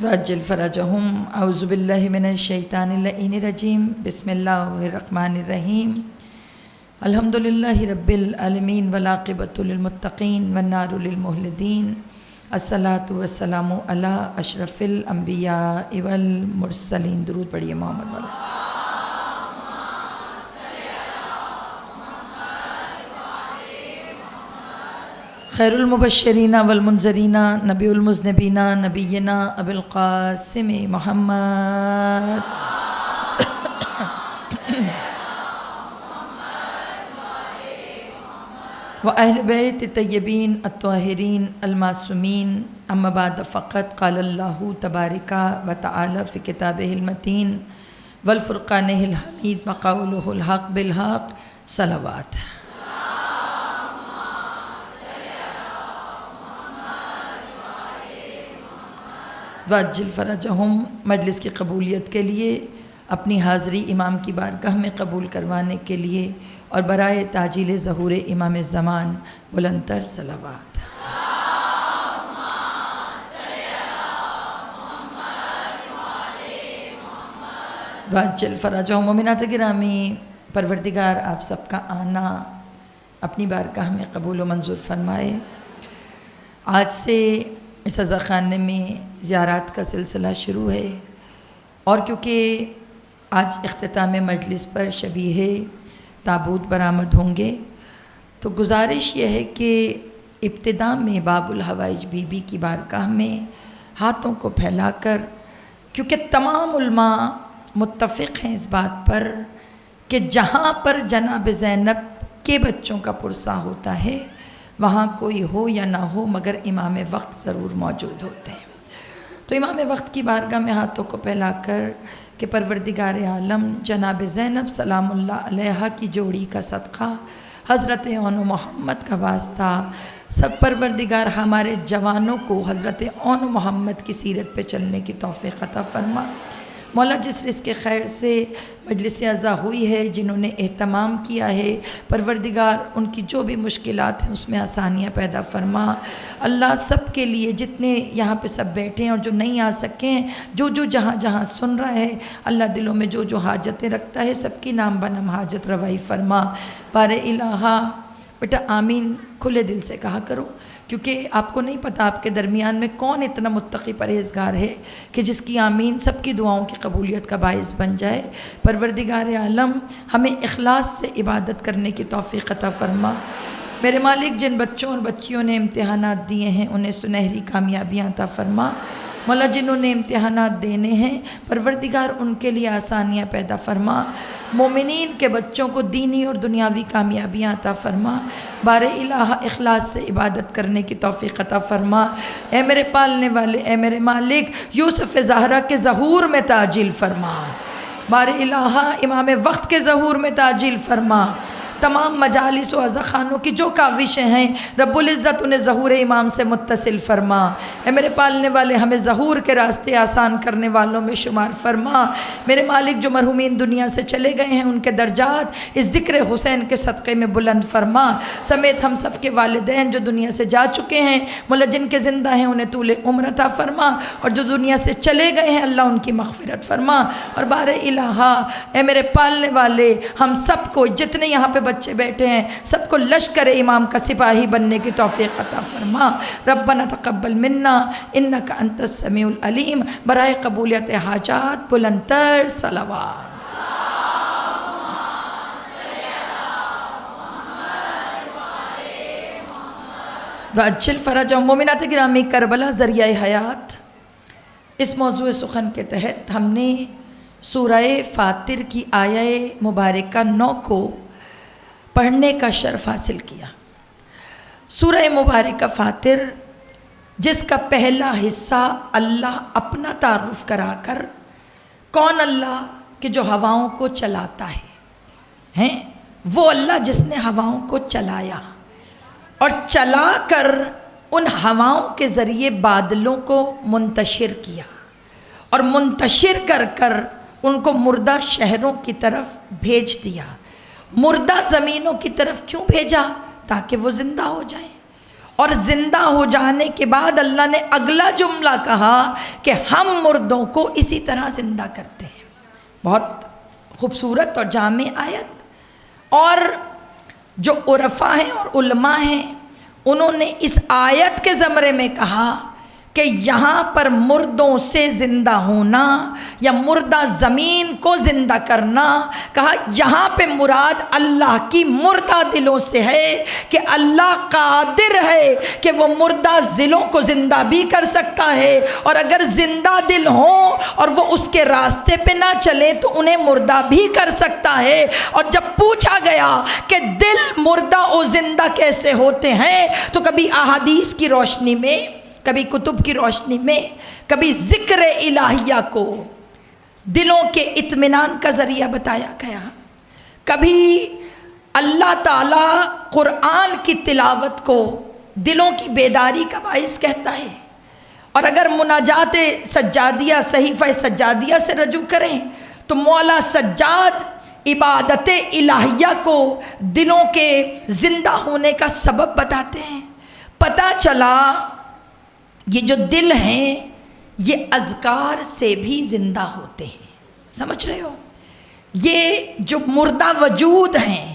وعجل فرجهم اعوذ باللہ من الشیطان اللعین الرجیم بسم اللہ الرحمن الرحیم الحمد للہ رب العالمین والعاقبۃ للمتقین والنار للمخلدین الصلاۃ والسلام علی اشرف الانبیاء والمرسلین۔ درود پڑھیے محمد والا۔ خیر المبشرین والمنذرین نبی المذنبین نبینا ابی القاسم محمد و اہل بیت الطیبین الطاہرین المعصومین اما بعد فقط قال اللہ تبارک و تعالی فی کتابہ المتین والفرقانہ الحمید وقولہ الحق بالحق صلوات۔ وعجل فرجهم مجلس کی قبولیت کے لیے، اپنی حاضری امام کی بارگاہ میں قبول کروانے کے لیے اور برائے تعجیل ظہور امام زمان بلندتر صلوات۔ وعجل فرجهم مومنات گرامی، پروردگار آپ سب کا آنا اپنی بارگاہ میں قبول و منظور فرمائے۔ آج سے اس عزاخانے میں زیارات کا سلسلہ شروع ہے، اور کیونکہ آج اختتام مجلس پر شبیہ تابوت برآمد ہوں گے، تو گزارش یہ ہے کہ ابتدا میں باب الحوائج بی بی کی بارگاہ میں ہاتھوں کو پھیلا کر، کیونکہ تمام علماء متفق ہیں اس بات پر کہ جہاں پر جناب زینب کے بچوں کا پرسہ ہوتا ہے وہاں کوئی ہو یا نہ ہو مگر امام وقت ضرور موجود ہوتے ہیں۔ تو امام وقت کی بارگاہ میں ہاتھوں کو پھیلا کر کہ پروردگار عالم جناب زینب سلام اللہ علیہا کی جوڑی کا صدقہ، حضرت اون محمد کا واسطہ، سب پروردگار ہمارے جوانوں کو حضرت اون محمد کی سیرت پہ چلنے کی توفیق عطا فرما۔ مولا جس رزق خیر سے مجلس عزا ہوئی ہے، جنہوں نے اہتمام کیا ہے، پروردگار ان کی جو بھی مشکلات ہیں اس میں آسانیاں پیدا فرما۔ اللہ سب کے لیے، جتنے یہاں پہ سب بیٹھے ہیں اور جو نہیں آ سکے ہیں، جو جہاں جہاں سن رہا ہے، اللہ دلوں میں جو حاجتیں رکھتا ہے سب کی نام بنم حاجت روائی فرما۔ بار الہا بیٹا آمین کھلے دل سے کہا کرو، کیونکہ آپ کو نہیں پتہ آپ کے درمیان میں کون اتنا متقی پرہیزگار ہے کہ جس کی آمین سب کی دعاؤں کی قبولیت کا باعث بن جائے۔ پروردگار عالم ہمیں اخلاص سے عبادت کرنے کی توفیق عطا فرما۔ میرے مالک جن بچوں اور بچیوں نے امتحانات دیے ہیں انہیں سنہری کامیابیاں عطا فرما۔ مولا جنہوں نے امتحانات دینے ہیں پروردگار ان کے لیے آسانیاں پیدا فرما۔ مومنین کے بچوں کو دینی اور دنیاوی کامیابیاں عطا فرما۔ بار الہ اخلاص سے عبادت کرنے کی توفیق عطا فرما۔ اے میرے پالنے والے، اے میرے مالک، یوسف زہرا کے ظہور میں تعجیل فرما۔ بار الہ امام وقت کے ظہور میں تعجیل فرما۔ تمام مجالس و عزاخانوں کی جو کاوشیں ہیں رب العزت انہیں ظہور امام سے متصل فرما۔ اے میرے پالنے والے، ہمیں ظہور کے راستے آسان کرنے والوں میں شمار فرما۔ میرے مالک جو مرحومین دنیا سے چلے گئے ہیں ان کے درجات اس ذکر حسین کے صدقے میں بلند فرما، سمیت ہم سب کے والدین جو دنیا سے جا چکے ہیں، مولا جن کے زندہ ہیں انہیں طول عمر عطا فرما، اور جو دنیا سے چلے گئے ہیں اللہ ان کی مغفرت فرما۔ اور بار الہ اے میرے پالنے والے، ہم سب کو جتنے یہاں پہ بچے بیٹھے ہیں سب کو لشکر امام کا سپاہی بننے کی توفیق عطا فرما۔ ربنا تقبل منا انک انت السمیع العلیم۔ برائے قبولیت حاجات بلندتر صلوات۔ وعجل فرجهم مومنات گرامی، کربلا ذریعہ حیات، اس موضوع سخن کے تحت ہم نے سورہ فاتر کی آیہ مبارکہ 9 کو پڑھنے کا شرف حاصل کیا۔ سورہ مبارکہ فاتر جس کا پہلا حصہ اللہ اپنا تعارف کرا کر، کون اللہ کہ جو ہواؤں کو چلاتا ہے، وہ اللہ جس نے ہواؤں کو چلایا اور چلا کر ان ہواؤں کے ذریعے بادلوں کو منتشر کیا، اور منتشر کر کر ان کو مردہ شہروں کی طرف بھیج دیا۔ مردہ زمینوں کی طرف کیوں بھیجا؟ تاکہ وہ زندہ ہو جائیں، اور زندہ ہو جانے کے بعد اللہ نے اگلا جملہ کہا کہ ہم مردوں کو اسی طرح زندہ کرتے ہیں۔ بہت خوبصورت اور جامع آیت۔ اور جو عرفاء ہیں اور علماء ہیں انہوں نے اس آیت کے زمرے میں کہا کہ یہاں پر مردوں سے زندہ ہونا یا مردہ زمین کو زندہ کرنا، کہا یہاں پہ مراد اللہ کی مردہ دلوں سے ہے کہ اللہ قادر ہے کہ وہ مردہ دلوں کو زندہ بھی کر سکتا ہے، اور اگر زندہ دل ہوں اور وہ اس کے راستے پہ نہ چلے تو انہیں مردہ بھی کر سکتا ہے۔ اور جب پوچھا گیا کہ دل مردہ و زندہ کیسے ہوتے ہیں تو کبھی احادیث کی روشنی میں، کبھی کتب کی روشنی میں، کبھی ذکر الہیہ کو دلوں کے اطمینان کا ذریعہ بتایا گیا، کبھی اللہ تعالیٰ قرآن کی تلاوت کو دلوں کی بیداری کا باعث کہتا ہے، اور اگر مناجات سجادیہ صحیفہ سجادیہ سے رجوع کریں تو مولا سجاد عبادت الہیہ کو دلوں کے زندہ ہونے کا سبب بتاتے ہیں۔ پتہ چلا یہ جو دل ہیں یہ اذکار سے بھی زندہ ہوتے ہیں، سمجھ رہے ہو؟ یہ جو مردہ وجود ہیں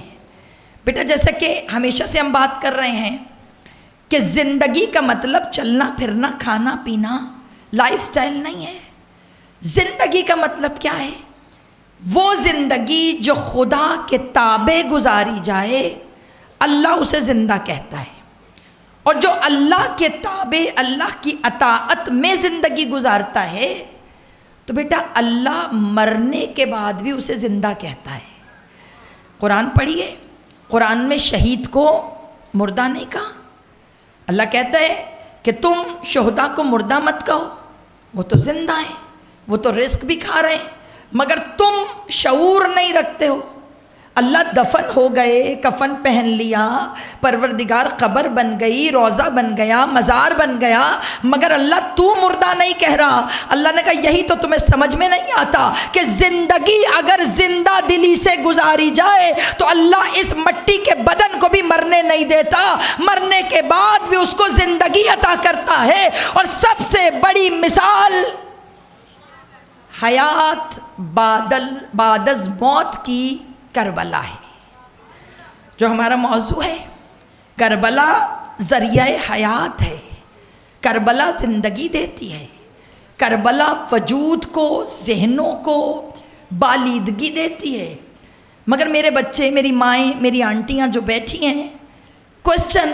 بیٹا، جیسا کہ ہمیشہ سے ہم بات کر رہے ہیں کہ زندگی کا مطلب چلنا پھرنا کھانا پینا لائف سٹائل نہیں ہے۔ زندگی کا مطلب کیا ہے؟ وہ زندگی جو خدا کے تابع گزاری جائے اللہ اسے زندہ کہتا ہے، اور جو اللہ کے تابع اللہ کی اطاعت میں زندگی گزارتا ہے تو بیٹا اللہ مرنے کے بعد بھی اسے زندہ کہتا ہے۔ قرآن پڑھیے، قرآن میں شہید کو مردہ نہیں کہا۔ اللہ کہتا ہے کہ تم شہداء کو مردہ مت کہو، وہ تو زندہ ہیں، وہ تو رزق بھی کھا رہے ہیں، مگر تم شعور نہیں رکھتے ہو۔ اللہ دفن ہو گئے، کفن پہن لیا، پروردگار قبر بن گئی، روضہ بن گیا، مزار بن گیا، مگر اللہ تو مردہ نہیں کہہ رہا۔ اللہ نے کہا یہی تو تمہیں سمجھ میں نہیں آتا کہ زندگی اگر زندہ دلی سے گزاری جائے تو اللہ اس مٹی کے بدن کو بھی مرنے نہیں دیتا، مرنے کے بعد بھی اس کو زندگی عطا کرتا ہے۔ اور سب سے بڑی مثال حیات بعد از موت کی کربلا ہے، جو ہمارا موضوع ہے۔ کربلا ذریعہ حیات ہے، کربلا زندگی دیتی ہے، کربلا وجود کو، ذہنوں کو بالیدگی دیتی ہے۔ مگر میرے بچے، میری مائیں، میری آنٹیاں جو بیٹھی ہیں، کوسچن،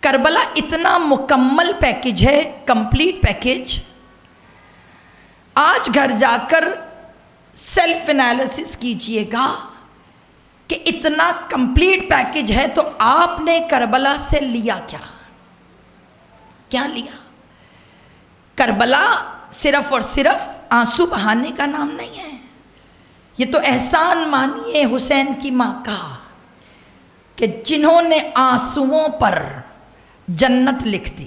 کربلا اتنا مکمل پیکج ہے، کمپلیٹ پیکج، آج گھر جا کر سیلف انالیسس کیجئے گا کہ اتنا کمپلیٹ پیکج ہے تو آپ نے کربلا سے لیا کیا لیا؟ کربلا صرف اور صرف آنسو بہانے کا نام نہیں ہے، یہ تو احسان مانیے حسین کی ماں کا کہ جنہوں نے آنسوؤں پر جنت لکھ دی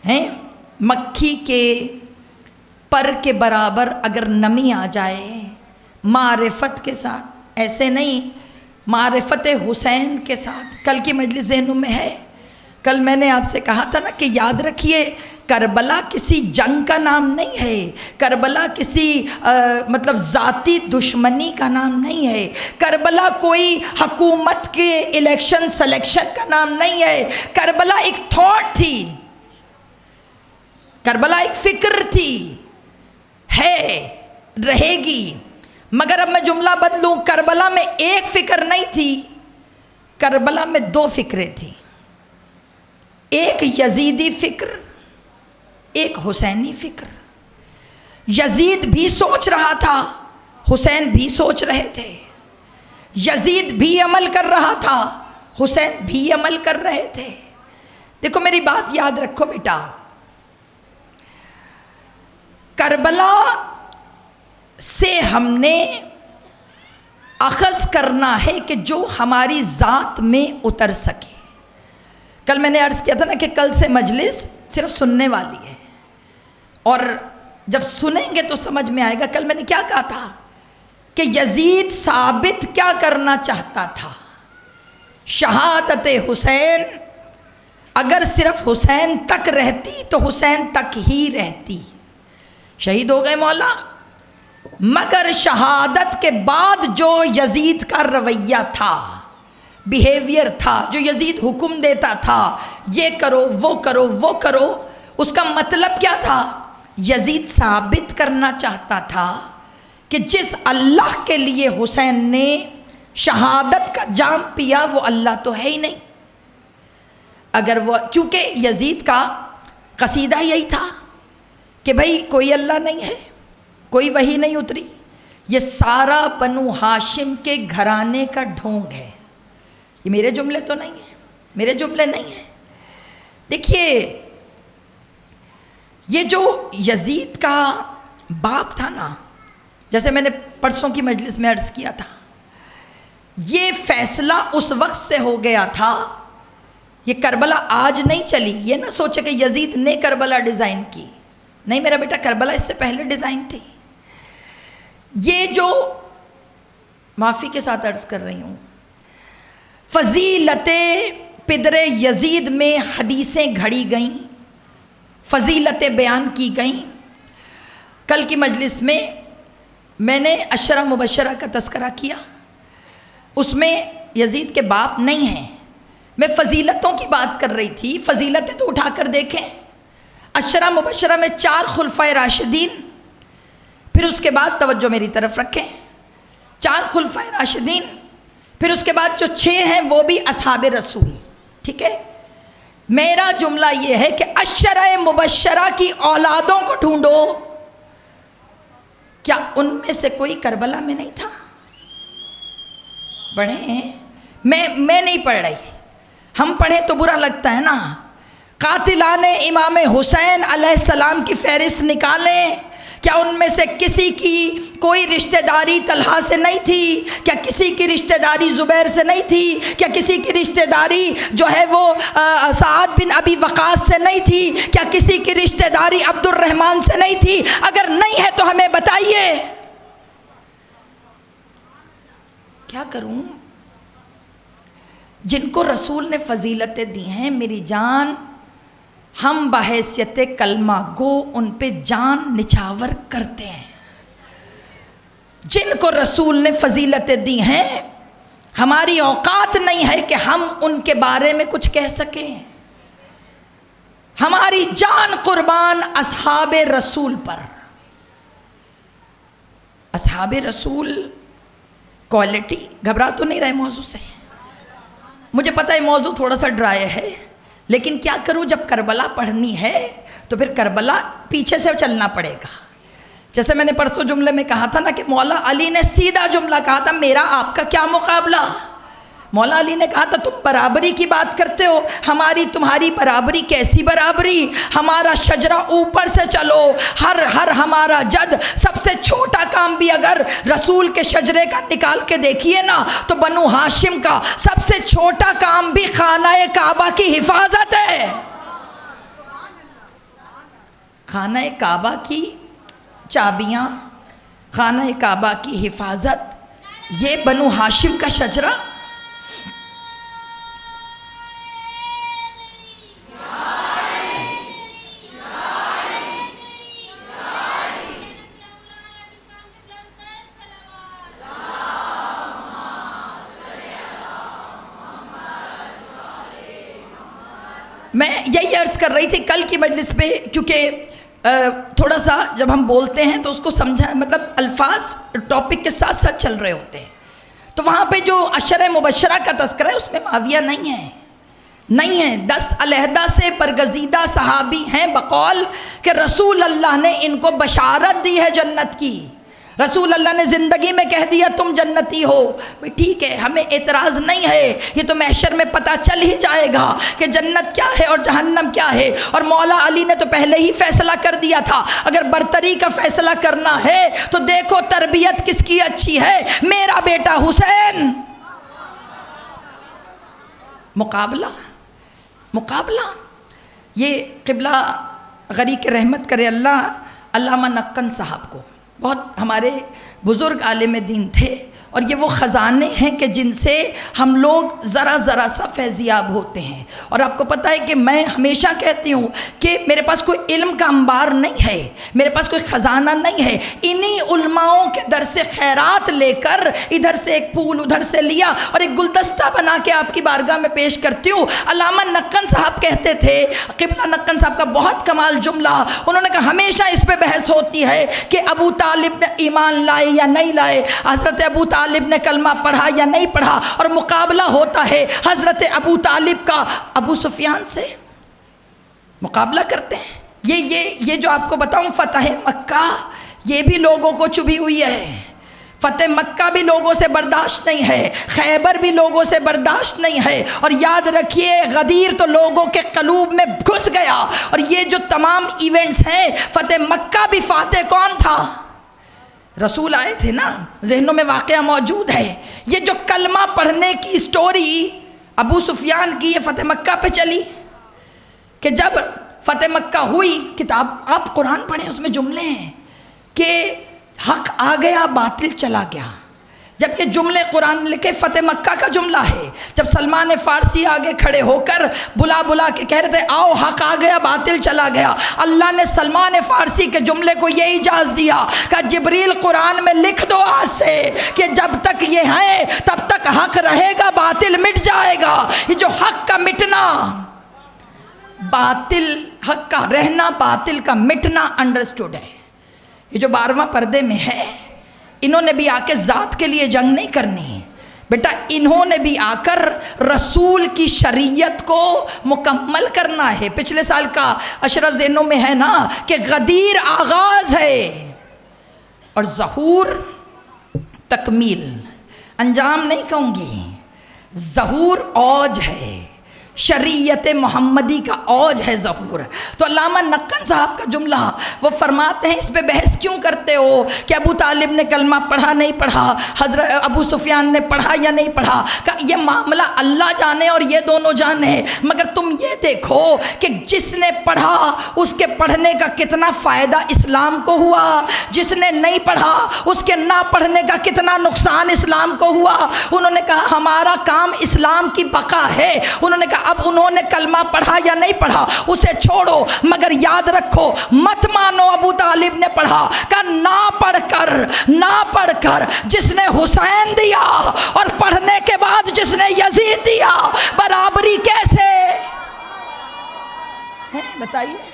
ہیں۔ مکھی کے پر کے برابر اگر نمی آ جائے معرفت کے ساتھ، ایسے نہیں، معرفت حسین کے ساتھ۔ کل کی مجلس ذہنوں میں ہے، کل میں نے آپ سے کہا تھا نا کہ یاد رکھیے کربلا کسی جنگ کا نام نہیں ہے، کربلا کسی مطلب ذاتی دشمنی کا نام نہیں ہے، کربلا کوئی حکومت کے الیکشن سلیکشن کا نام نہیں ہے، کربلا ایک تھاٹ تھی، کربلا ایک فکر تھی، ہے، رہے گی۔ مگر اب میں جملہ بدلوں، کربلا میں ایک فکر نہیں تھی، کربلا میں دو فکریں تھیں، ایک یزیدی فکر، ایک حسینی فکر۔ یزید بھی سوچ رہا تھا، حسین بھی سوچ رہے تھے، یزید بھی عمل کر رہا تھا، حسین بھی عمل کر رہے تھے۔ دیکھو میری بات یاد رکھو بیٹا، کربلا سے ہم نے اخذ کرنا ہے کہ جو ہماری ذات میں اتر سکے۔ کل میں نے عرض کیا تھا نا کہ کل سے مجلس صرف سننے والی ہے، اور جب سنیں گے تو سمجھ میں آئے گا۔ کل میں نے کیا کہا تھا کہ یزید ثابت کیا کرنا چاہتا تھا شہادت حسین اگر صرف حسین تک رہتی تو حسین تک ہی رہتی، شہید ہو گئے مولا، مگر شہادت کے بعد جو یزید کا رویہ تھا، بیہیویئر تھا، جو یزید حکم دیتا تھا یہ کرو وہ کرو وہ کرو، اس کا مطلب کیا تھا؟ یزید ثابت کرنا چاہتا تھا کہ جس اللہ کے لیے حسین نے شہادت کا جام پیا وہ اللہ تو ہے ہی نہیں۔ اگر وہ، کیونکہ یزید کا قصیدہ یہی تھا کہ بھئی کوئی اللہ نہیں ہے، کوئی وحی نہیں اتری، یہ سارا بنو ہاشم کے گھرانے کا ڈھونگ ہے، یہ میرے جملے تو نہیں ہیں، میرے جملے نہیں ہیں۔ دیکھیے یہ جو یزید کا باپ تھا نا، جیسے میں نے پرسوں کی مجلس میں عرض کیا تھا، یہ فیصلہ اس وقت سے ہو گیا تھا، یہ کربلا آج نہیں چلی، یہ نہ سوچے کہ یزید نے کربلا ڈیزائن کی، نہیں میرا بیٹا، کربلا اس سے پہلے ڈیزائن تھی۔ یہ جو، معافی کے ساتھ عرض کر رہی ہوں، فضیلت پدر یزید میں حدیثیں گھڑی گئیں، فضیلتیں بیان کی گئیں۔ کل کی مجلس میں نے عشرہ مبشرہ کا تذکرہ کیا، اس میں یزید کے باپ نہیں ہیں، میں فضیلتوں کی بات کر رہی تھی، فضیلتیں تو اٹھا کر دیکھیں، عشرہ مبشرہ میں 4 خلفائے راشدین، پھر اس کے بعد توجہ میری طرف رکھیں، 4 خلفائے راشدین، پھر اس کے بعد جو 6 ہیں وہ بھی اصحاب رسول، ٹھیک ہے۔ میرا جملہ یہ ہے کہ عشرہ مبشرہ کی اولادوں کو ڈھونڈو، کیا ان میں سے کوئی کربلا میں نہیں تھا؟ پڑھیں، میں نہیں پڑھ رہی، ہم پڑھیں تو برا لگتا ہے نا۔ قاتلان امام حسین علیہ السلام کی فہرست نکالیں، کیا ان میں سے کسی کی کوئی رشتہ داری طلحہ سے نہیں تھی؟ کیا کسی کی رشتہ داری زبیر سے نہیں تھی؟ کیا کسی کی رشتہ داری جو ہے وہ سعد بن ابی وقاص سے نہیں تھی؟ کیا کسی کی رشتہ داری عبد الرحمن سے نہیں تھی؟ اگر نہیں ہے تو ہمیں بتائیے۔ کیا کروں؟ جن کو رسول نے فضیلتیں دی ہیں میری جان، ہم بحیثیت کلمہ گو ان پہ جان نچھاور کرتے ہیں۔ جن کو رسول نے فضیلتیں دی ہیں ہماری اوقات نہیں ہے کہ ہم ان کے بارے میں کچھ کہہ سکیں۔ ہماری جان قربان اصحاب رسول پر۔ اصحاب رسول کوالٹی، گھبرا تو نہیں رہے موضوع سے؟ مجھے پتہ ہے موضوع تھوڑا سا ڈرائی ہے، لیکن کیا کروں، جب کربلا پڑھنی ہے تو پھر کربلا پیچھے سے چلنا پڑے گا۔ جیسے میں نے پرسوں جملے میں کہا تھا نا کہ مولا علی نے سیدھا جملہ کہا تھا، میرا آپ کا کیا مقابلہ۔ مولا علی نے کہا تھا تم برابری کی بات کرتے ہو، ہماری تمہاری برابری کیسی برابری، ہمارا شجرہ اوپر سے چلو، ہر ہمارا جد، سب سے چھوٹا کام بھی اگر رسول کے شجرے کا نکال کے دیکھیے نا تو بنو ہاشم کا سب سے چھوٹا کام بھی خانہ کعبہ کی حفاظت ہے۔ خانہ کعبہ کی چابیاں، خانہ کعبہ کی حفاظت، یہ بنو ہاشم کا شجرہ۔ میں یہی عرض کر رہی تھی کل کی مجلس پہ، کیونکہ تھوڑا سا جب ہم بولتے ہیں تو اس کو سمجھا، مطلب الفاظ ٹاپک کے ساتھ ساتھ چل رہے ہوتے ہیں، تو وہاں پہ جو عشرہ مبشرہ کا تذکرہ ہے اس میں معاویہ نہیں ہے 10 علیحدہ سے برگزیدہ صحابی ہیں بقول کہ رسول اللہ نے ان کو بشارت دی ہے جنت کی، رسول اللہ نے زندگی میں کہہ دیا تم جنتی ہو۔ بھئی ٹھیک ہے، ہمیں اعتراض نہیں ہے، یہ تو محشر میں پتہ چل ہی جائے گا کہ جنت کیا ہے اور جہنم کیا ہے، اور مولا علی نے تو پہلے ہی فیصلہ کر دیا تھا۔ اگر برتری کا فیصلہ کرنا ہے تو دیکھو تربیت کس کی اچھی ہے، میرا بیٹا حسین۔ مقابلہ یہ قبلہ غریق رحمت کرے اللہ علامہ نقن صاحب کو، بہت ہمارے بزرگ عالم دین تھے اور یہ وہ خزانے ہیں کہ جن سے ہم لوگ ذرا ذرا سا فیضیاب ہوتے ہیں. اور آپ کو پتہ ہے کہ میں ہمیشہ کہتی ہوں کہ میرے پاس کوئی علم کا انبار نہیں ہے، میرے پاس کوئی خزانہ نہیں ہے. انہی علماؤں کے در سے خیرات لے کر ادھر سے ایک پھول ادھر سے لیا اور ایک گلدستہ بنا کے آپ کی بارگاہ میں پیش کرتی ہوں. علامہ نقن صاحب کہتے تھے، قبلہ نقن صاحب کا بہت کمال جملہ، انہوں نے کہا ہمیشہ اس پہ بحث ہوتی ہے کہ ابو طالب نے ایمان لائے یا نہیں لائے، حضرت ابو طالب نے کلمہ پڑھا یا نہیں پڑھا، اور مقابلہ ہوتا ہے حضرت ابو طالب کا ابو سفیان سے مقابلہ کرتے ہیں. یہ جو آپ کو بتاؤں فتح مکہ یہ بھی لوگوں کو چبھی ہوئی ہے. فتح مکہ بھی لوگوں سے برداشت نہیں ہے، خیبر بھی لوگوں سے برداشت نہیں ہے. اور یاد رکھیے غدیر تو لوگوں کے قلوب میں گھس گیا. اور یہ جو تمام ایونٹس ہیں، فتح مکہ بھی فاتح کون تھا؟ رسول آئے تھے نا، ذہنوں میں واقعہ موجود ہے. یہ جو کلمہ پڑھنے کی سٹوری ابو سفیان کی، یہ فتح مکہ پہ چلی کہ جب فتح مکہ ہوئی، کتاب آپ قرآن پڑھیں اس میں جملے ہیں کہ حق آ گیا باطل چلا گیا. جب یہ جملے قرآن لکھے فتح مکہ کا جملہ ہے. جب سلمان فارسی آگے کھڑے ہو کر بلا کے کہہ رہے تھے آؤ حق آ گیا باطل چلا گیا، اللہ نے سلمان فارسی کے جملے کو یہ اجازت دیا کہ جبریل قرآن میں لکھ دو آج سے کہ جب تک یہ ہیں تب تک حق رہے گا باطل مٹ جائے گا. یہ جو حق کا مٹنا، باطل حق کا رہنا باطل کا مٹنا انڈرسٹوڈ ہے. یہ جو 12واں پردے میں ہے، انہوں نے بھی آ کے ذات کے لیے جنگ نہیں کرنی بیٹا، انہوں نے بھی آ کر رسول کی شریعت کو مکمل کرنا ہے. پچھلے سال کا عشرہ ذہنوں میں ہے نا کہ غدیر آغاز ہے اور ظہور تکمیل. انجام نہیں کہوں گی، ظہور اوج ہے، شریعت محمدی کا اوج ہے ظہور. تو علامہ نقن صاحب کا جملہ وہ فرماتے ہیں اس پہ بحث کیوں کرتے ہو کہ ابو طالب نے کلمہ پڑھا نہیں پڑھا، حضرت ابو سفیان نے پڑھا یا نہیں پڑھا. کہ یہ معاملہ اللہ جانے اور یہ دونوں جانے، مگر تم یہ دیکھو کہ جس نے پڑھا اس کے پڑھنے کا کتنا فائدہ اسلام کو ہوا، جس نے نہیں پڑھا اس کے نہ پڑھنے کا کتنا نقصان اسلام کو ہوا. انہوں نے کہا ہمارا کام اسلام کی بقا ہے. انہوں نے کہا اب انہوں نے کلمہ پڑھا یا نہیں پڑھا اسے چھوڑو، مگر یاد رکھو مت مانو ابو طالب نے پڑھا. کہ نہ پڑھ کر جس نے حسین دیا اور پڑھنے کے بعد جس نے یزید دیا، برابری کیسے ہے بتائیے؟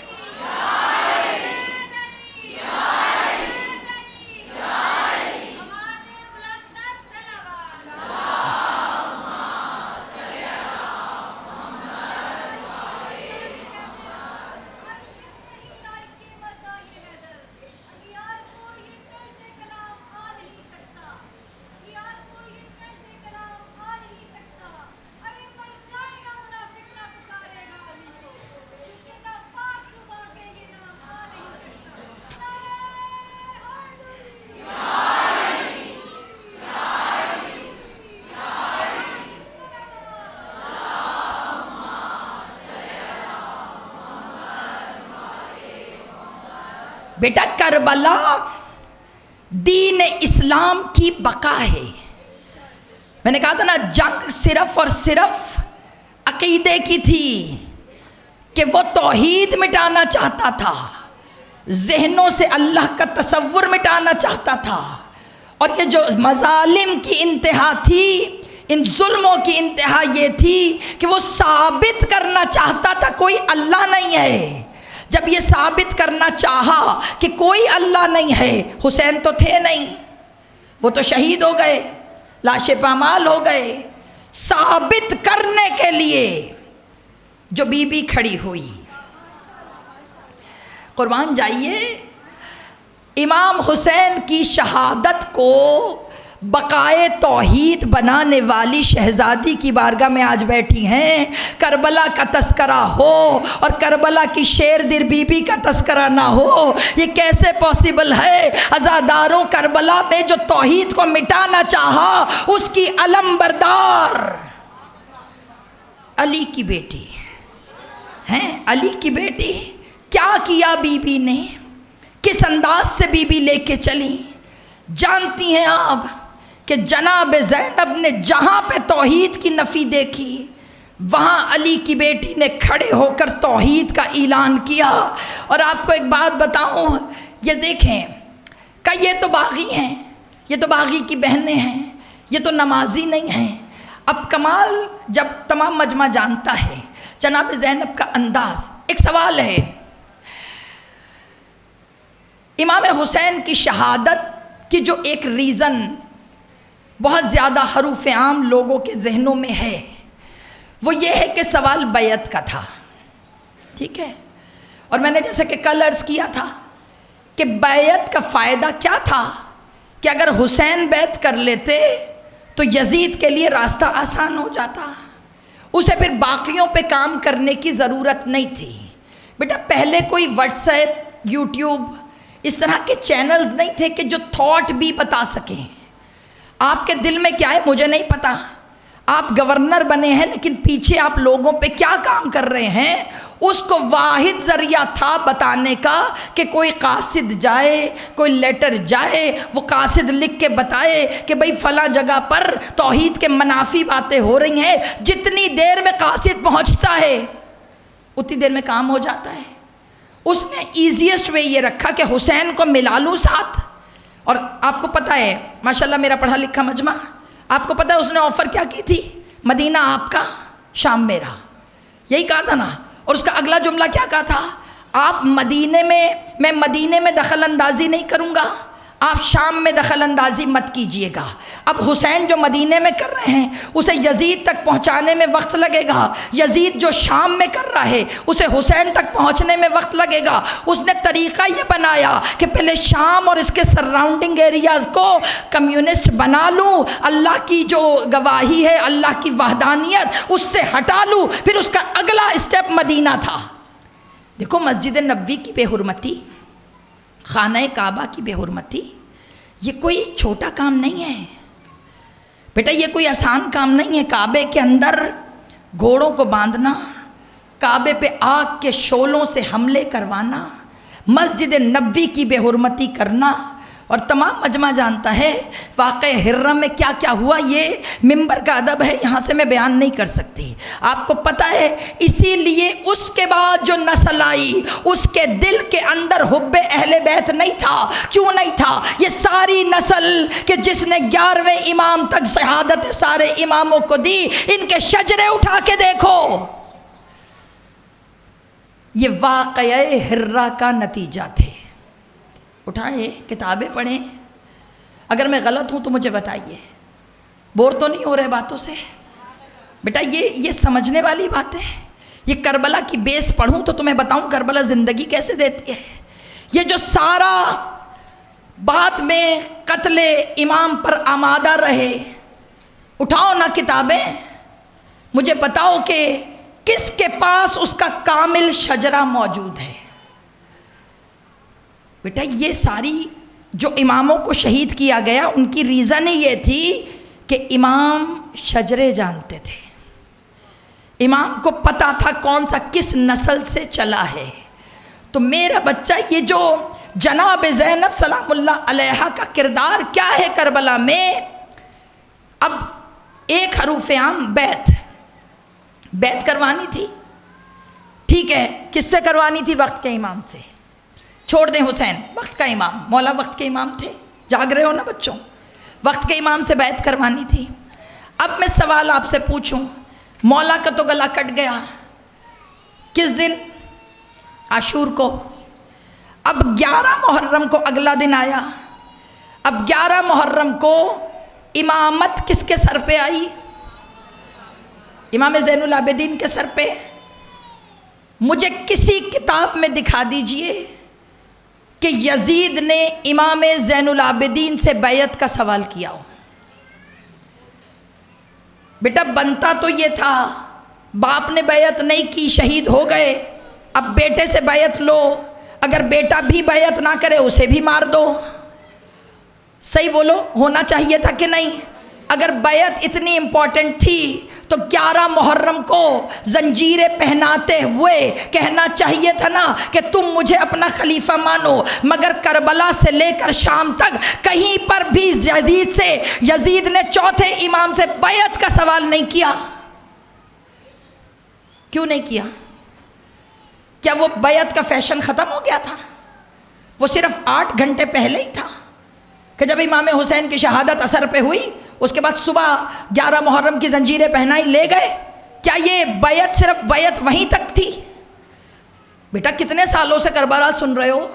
بیٹا کربلا دین اسلام کی بقا ہے. میں نے کہا تھا نا جنگ صرف اور صرف عقیدے کی تھی کہ وہ توحید مٹانا چاہتا تھا، ذہنوں سے اللہ کا تصور مٹانا چاہتا تھا. اور یہ جو مظالم کی انتہا تھی، ان ظلموں کی انتہا یہ تھی کہ وہ ثابت کرنا چاہتا تھا کوئی اللہ نہیں ہے. جب یہ ثابت کرنا چاہا کہ کوئی اللہ نہیں ہے، حسین تو تھے نہیں، وہ تو شہید ہو گئے، لاشیں پامال ہو گئے. ثابت کرنے کے لیے جو بی بی کھڑی ہوئی، قربان جائیے، امام حسین کی شہادت کو بقائے توحید بنانے والی شہزادی کی بارگاہ میں آج بیٹھی ہیں. کربلا کا تذکرہ ہو اور کربلا کی شیر در بی بی کا تذکرہ نہ ہو، یہ کیسے پاسبل ہے؟ عزاداروں کربلا میں جو توحید کو مٹانا چاہا، اس کی علم بردار علی کی بیٹی ہیں. علی کی بیٹی کیا کیا بی بی نے، کس انداز سے بی بی لے کے چلی، جانتی ہیں آپ کہ جناب زینب نے جہاں پہ توحید کی نفی دیکھی وہاں علی کی بیٹی نے کھڑے ہو کر توحید کا اعلان کیا۔ اور آپ کو ایک بات بتاؤں، یہ دیکھیں کہ یہ تو باغی ہیں، یہ تو باغی کی بہنیں ہیں، یہ تو نمازی نہیں ہیں۔ اب کمال جب تمام مجمع جانتا ہے جناب زینب کا انداز۔ ایک سوال ہے، امام حسین کی شہادت کی جو ایک ریزن بہت زیادہ حروف عام لوگوں کے ذہنوں میں ہے وہ یہ ہے کہ سوال بیعت کا تھا، ٹھیک ہے؟ اور میں نے جیسا کہ کل عرض کیا تھا کہ بیعت کا فائدہ کیا تھا کہ اگر حسین بیعت کر لیتے تو یزید کے لیے راستہ آسان ہو جاتا، اسے پھر باقیوں پہ کام کرنے کی ضرورت نہیں تھی۔ بیٹا پہلے کوئی واٹس ایپ، یوٹیوب اس طرح کے چینلز نہیں تھے کہ جو تھاٹ بھی بتا سکیں۔ آپ کے دل میں کیا ہے مجھے نہیں پتا، آپ گورنر بنے ہیں لیکن پیچھے آپ لوگوں پہ کیا کام کر رہے ہیں، اس کو واحد ذریعہ تھا بتانے کا کہ کوئی قاصد جائے، کوئی لیٹر جائے، وہ قاصد لکھ کے بتائے کہ بھئی فلاں جگہ پر توحید کے منافی باتیں ہو رہی ہیں۔ جتنی دیر میں قاصد پہنچتا ہے اتنی دیر میں کام ہو جاتا ہے۔ اس نے ایزیسٹ وے یہ رکھا کہ حسین کو ملا لوں ساتھ۔ اور آپ کو پتہ ہے ماشاءاللہ میرا پڑھا لکھا مجمع، آپ کو پتہ ہے اس نے آفر کیا کی تھی؟ مدینہ آپ کا، شام میرا، یہی کہا تھا نا۔ اور اس کا اگلا جملہ کیا کہا تھا؟ آپ مدینے میں مدینے میں دخل اندازی نہیں کروں گا، آپ شام میں دخل اندازی مت کیجئے گا۔ اب حسین جو مدینے میں کر رہے ہیں اسے یزید تک پہنچانے میں وقت لگے گا، یزید جو شام میں کر رہا ہے اسے حسین تک پہنچنے میں وقت لگے گا۔ اس نے طریقہ یہ بنایا کہ پہلے شام اور اس کے سراؤنڈنگ ایریاز کو کمیونسٹ بنا لوں، اللہ کی جو گواہی ہے، اللہ کی وحدانیت اس سے ہٹا لوں، پھر اس کا اگلا اسٹیپ مدینہ تھا۔ دیکھو مسجد نبوی کی بے حرمتی، خانہ کعبہ کی بے حرمتی، یہ کوئی چھوٹا کام نہیں ہے بیٹا، یہ کوئی آسان کام نہیں ہے۔ کعبے کے اندر گھوڑوں کو باندھنا، کعبے پہ آگ کے شعلوں سے حملے کروانا، مسجد نبوی کی بے حرمتی کرنا، اور تمام مجمع جانتا ہے واقعہ ہرہ میں کیا کیا ہوا۔ یہ منبر کا ادب ہے، یہاں سے میں بیان نہیں کر سکتی۔ آپ کو پتہ ہے اسی لیے اس کے بعد جو نسل آئی اس کے دل کے اندر حب اہل بیت نہیں تھا۔ کیوں نہیں تھا؟ یہ ساری نسل کہ جس نے 11ویں امام تک شہادت سارے اماموں کو دی، ان کے شجرے اٹھا کے دیکھو، یہ واقعہ ہرہ کا نتیجہ تھے۔ اٹھائیں کتابیں پڑھیں، اگر میں غلط ہوں تو مجھے بتائیے، بور تو نہیں ہو رہے باتوں سے؟ بیٹا یہ سمجھنے والی بات ہے۔ یہ کربلا کی بیس پڑھوں تو تمہیں بتاؤں کربلا زندگی کیسے دیتی ہے۔ یہ جو سارا بعد میں قتل امام پر آمادہ رہے، اٹھاؤ نا کتابیں، مجھے بتاؤ کہ کس کے پاس اس کا کامل شجرہ موجود ہے۔ بیٹا یہ ساری جو اماموں کو شہید کیا گیا ان کی ریزن ہی یہ تھی کہ امام شجرے جانتے تھے، امام کو پتہ تھا کون سا کس نسل سے چلا ہے۔ تو میرا بچہ یہ جو جناب زینب سلام اللہ علیہا کا کردار کیا ہے کربلا میں، اب ایک حروف عام بیعت کروانی تھی، ٹھیک ہے، کس سے کروانی تھی؟ وقت کے امام سے۔ چھوڑ دیں حسین، وقت کا امام، مولا وقت کے امام تھے، جاگ رہے ہو نا بچوں، وقت کے امام سے بیعت کروانی تھی۔ اب میں سوال آپ سے پوچھوں، مولا کا تو گلا کٹ گیا کس دن؟ عاشور کو۔ اب 11 محرم کو اگلا دن آیا، اب 11 محرم کو امامت کس کے سر پہ آئی؟ امام زین العابدین کے سر پہ۔ مجھے کسی کتاب میں دکھا دیجئے کہ یزید نے امام زین العابدین سے بیعت کا سوال کیا ہو۔ بیٹا بنتا تو یہ تھا، باپ نے بیعت نہیں کی، شہید ہو گئے، اب بیٹے سے بیعت لو، اگر بیٹا بھی بیعت نہ کرے اسے بھی مار دو۔ صحیح بولو، ہونا چاہیے تھا کہ نہیں؟ اگر بیعت اتنی امپورٹنٹ تھی تو 11 محرم کو زنجیریں پہناتے ہوئے کہنا چاہیے تھا نا کہ تم مجھے اپنا خلیفہ مانو، مگر کربلا سے لے کر شام تک کہیں پر بھی یزید نے چوتھے امام سے بیعت کا سوال نہیں کیا۔ کیوں نہیں کیا؟ کیا وہ بیعت کا فیشن ختم ہو گیا تھا؟ وہ صرف 8 گھنٹے پہلے ہی تھا کہ جب امام حسین کی شہادت اثر پہ ہوئی، اس کے بعد صبح 11 محرم کی زنجیریں پہنائی لے گئے۔ کیا یہ بیعت صرف بیعت وہیں تک تھی؟ بیٹا کتنے سالوں سے کربلا سن رہے ہو،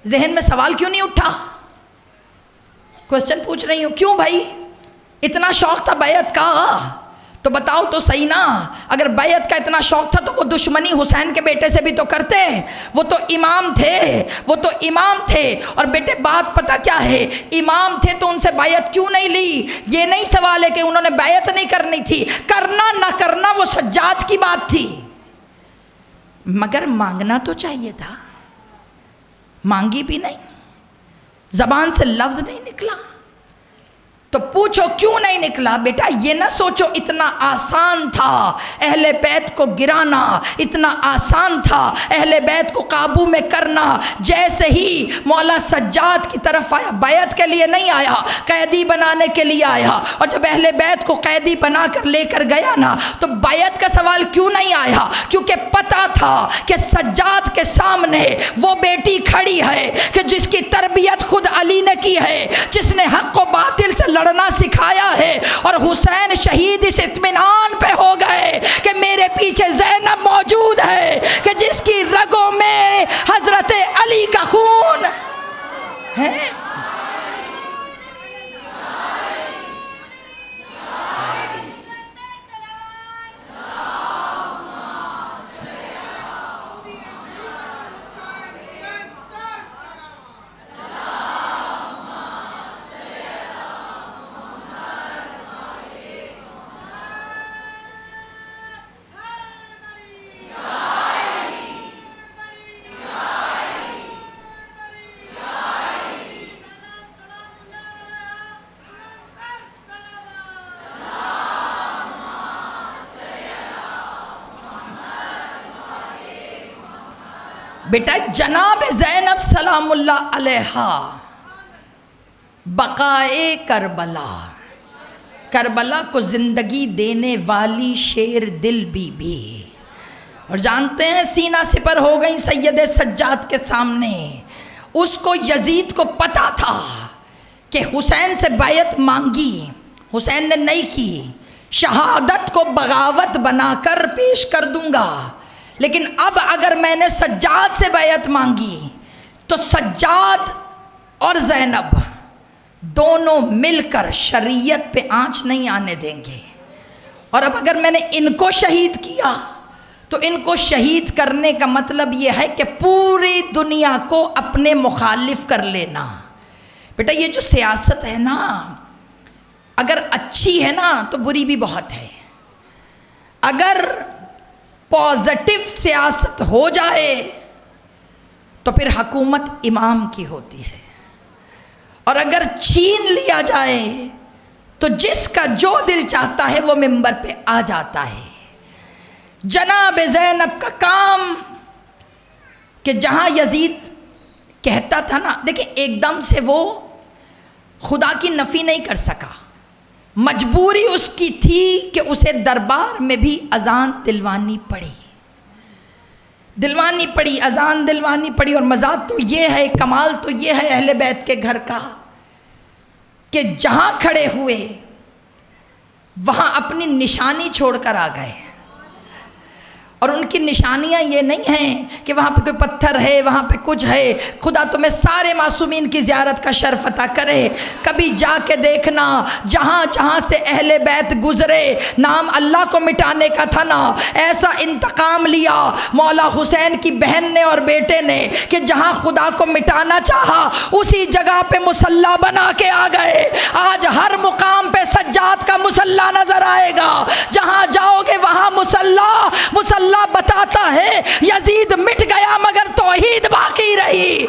ذہن میں سوال کیوں نہیں اٹھا؟ کوسچن پوچھ رہی ہوں، کیوں بھائی اتنا شوق تھا بیعت کا؟ تو بتاؤ تو صحیح نا، اگر بیعت کا اتنا شوق تھا تو وہ دشمنی حسین کے بیٹے سے بھی تو کرتے، وہ تو امام تھے۔ اور بیٹے بات پتہ کیا ہے، امام تھے تو ان سے بیعت کیوں نہیں لی؟ یہ نہیں سوال ہے کہ انہوں نے بیعت نہیں کرنی تھی، کرنا نہ کرنا وہ سجاد کی بات تھی، مگر مانگنا تو چاہیے تھا۔ مانگی بھی نہیں، زبان سے لفظ نہیں نکلا۔ تو پوچھو کیوں نہیں نکلا؟ بیٹا یہ نہ سوچو اتنا آسان تھا اہل بیت کو گرانا، اتنا آسان تھا اہل بیت کو قابو میں کرنا۔ جیسے ہی مولا سجاد کی طرف آیا، بیعت کے لیے نہیں آیا، قیدی بنانے کے لیے آیا، اور جب اہل بیت کو قیدی بنا کر لے کر گیا نا تو بیعت کا سوال کیوں نہیں آیا؟ کیونکہ پتہ تھا کہ سجاد کے سامنے وہ بیٹی کھڑی ہے کہ جس کی تربیت خود علی نے کی ہے، جس نے حق و باطل سے لڑنا سکھایا ہے، اور حسین شہید اس اطمینان پہ ہو گئے کہ میرے پیچھے زینب موجود ہے کہ جس کی رگوں میں حضرت علی کا خون ہے۔ بیٹا جناب زینب سلام اللہ علیہا بقائے کربلا کو زندگی دینے والی شیر دل بی بی، اور جانتے ہیں سینہ سپر ہو گئی سید سجاد کے سامنے۔ اس کو یزید کو پتا تھا کہ حسین سے بیعت مانگی، حسین نے نہیں کی، شہادت کو بغاوت بنا کر پیش کر دوں گا، لیکن اب اگر میں نے سجاد سے بیعت مانگی تو سجاد اور زینب دونوں مل کر شریعت پہ آنچ نہیں آنے دیں گے، اور اب اگر میں نے ان کو شہید کیا تو ان کو شہید کرنے کا مطلب یہ ہے کہ پوری دنیا کو اپنے مخالف کر لینا۔ بیٹا یہ جو سیاست ہے نا، اگر اچھی ہے نا تو بری بھی بہت ہے۔ اگر پازیٹیو سیاست ہو جائے تو پھر حکومت امام کی ہوتی ہے، اور اگر چھین لیا جائے تو جس کا جو دل چاہتا ہے وہ ممبر پہ آ جاتا ہے۔ جناب زینب کا کام کہ جہاں یزید کہتا تھا نا، دیکھیں ایک دم سے وہ خدا کی نفی نہیں کر سکا، مجبوری اس کی تھی کہ اسے دربار میں بھی اذان دلوانی پڑی، اذان دلوانی پڑی۔ اور مزاج تو یہ ہے، کمال تو یہ ہے اہل بیت کے گھر کا کہ جہاں کھڑے ہوئے وہاں اپنی نشانی چھوڑ کر آ گئے، اور ان کی نشانیاں یہ نہیں ہیں کہ وہاں پہ کوئی پتھر ہے، وہاں پہ کچھ ہے۔ خدا تمہیں سارے معصومین کی زیارت کا شرف عطا کرے۔ کبھی جا کے دیکھنا جہاں جہاں سے اہل بیت گزرے، نام اللہ کو مٹانے کا تھا نا، ایسا انتقام لیا مولا حسین کی بہن نے اور بیٹے نے کہ جہاں خدا کو مٹانا چاہا اسی جگہ پہ مصلی بنا کے آ گئے۔ آج ہر مقام پہ سجاد کا مصلی نظر آئے گا، جہاں جاؤ گے وہاں مصلی بتاتا ہے یزید مٹ گیا مگر توحید باقی رہی۔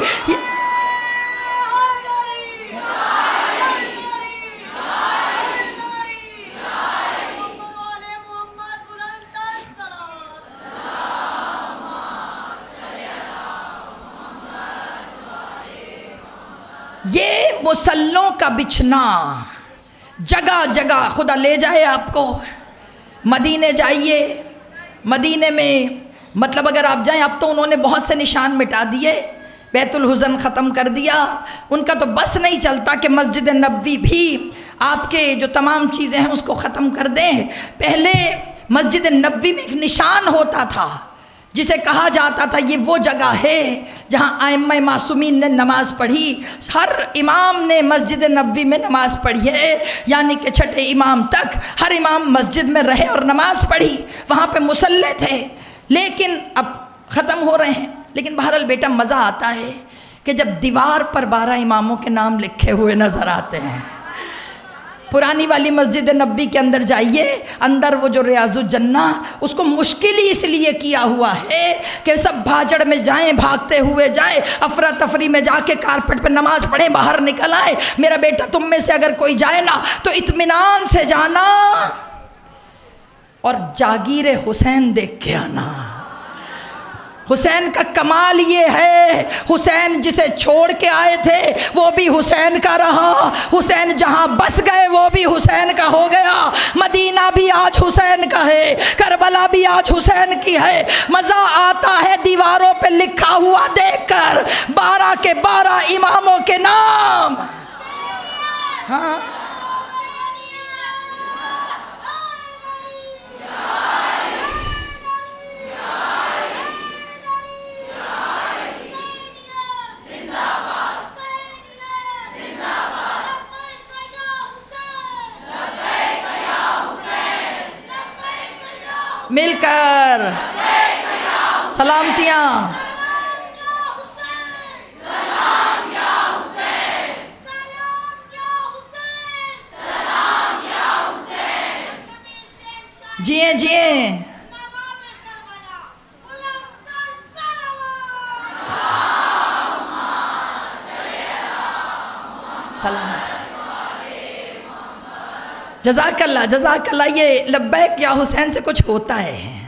یہ مسلوں کا بچھنا جگہ جگہ خدا لے جائے آپ کو. مدینے جائیے, مدینے میں مطلب اگر آپ جائیں, اب تو انہوں نے بہت سے نشان مٹا دیے, بیت الحزن ختم کر دیا, ان کا تو بس نہیں چلتا کہ مسجد نبوی بھی آپ کے جو تمام چیزیں ہیں اس کو ختم کر دیں. پہلے مسجد نبوی میں ایک نشان ہوتا تھا جسے کہا جاتا تھا یہ وہ جگہ ہے جہاں ائمہ معصومین نے نماز پڑھی. ہر امام نے مسجد نبوی میں نماز پڑھی ہے, یعنی کہ چھٹے امام تک ہر امام مسجد میں رہے اور نماز پڑھی. وہاں پہ مصلی تھے, لیکن اب ختم ہو رہے ہیں. لیکن بہرحال بیٹا مزہ آتا ہے کہ جب دیوار پر 12 اماموں کے نام لکھے ہوئے نظر آتے ہیں. پرانی والی مسجد نبوی کے اندر جائیے, اندر وہ جو ریاض الجنہ, اس کو مشکل ہی اس لیے کیا ہوا ہے کہ سب بھاجڑ میں جائیں, بھاگتے ہوئے جائیں, افراتفری میں جا کے کارپٹ پہ نماز پڑھیں, باہر نکل آئے. میرا بیٹا تم میں سے اگر کوئی جائے نا تو اطمینان سے جانا اور جاگیر حسین دیکھ کے آنا. حسین کا کمال یہ ہے, حسین جسے چھوڑ کے آئے تھے وہ بھی حسین کا رہا, حسین جہاں بس گئے وہ بھی حسین کا ہو گیا. مدینہ بھی آج حسین کا ہے, کربلا بھی آج حسین کی ہے. مزہ آتا ہے دیواروں پہ لکھا ہوا دیکھ کر 12 کے 12 اماموں کے نام. ہاں مل کر سلامتیاں. جیے جیے سلامت. جزاک اللہ جزاک اللہ. یہ لبیک یا حسین سے کچھ ہوتا ہے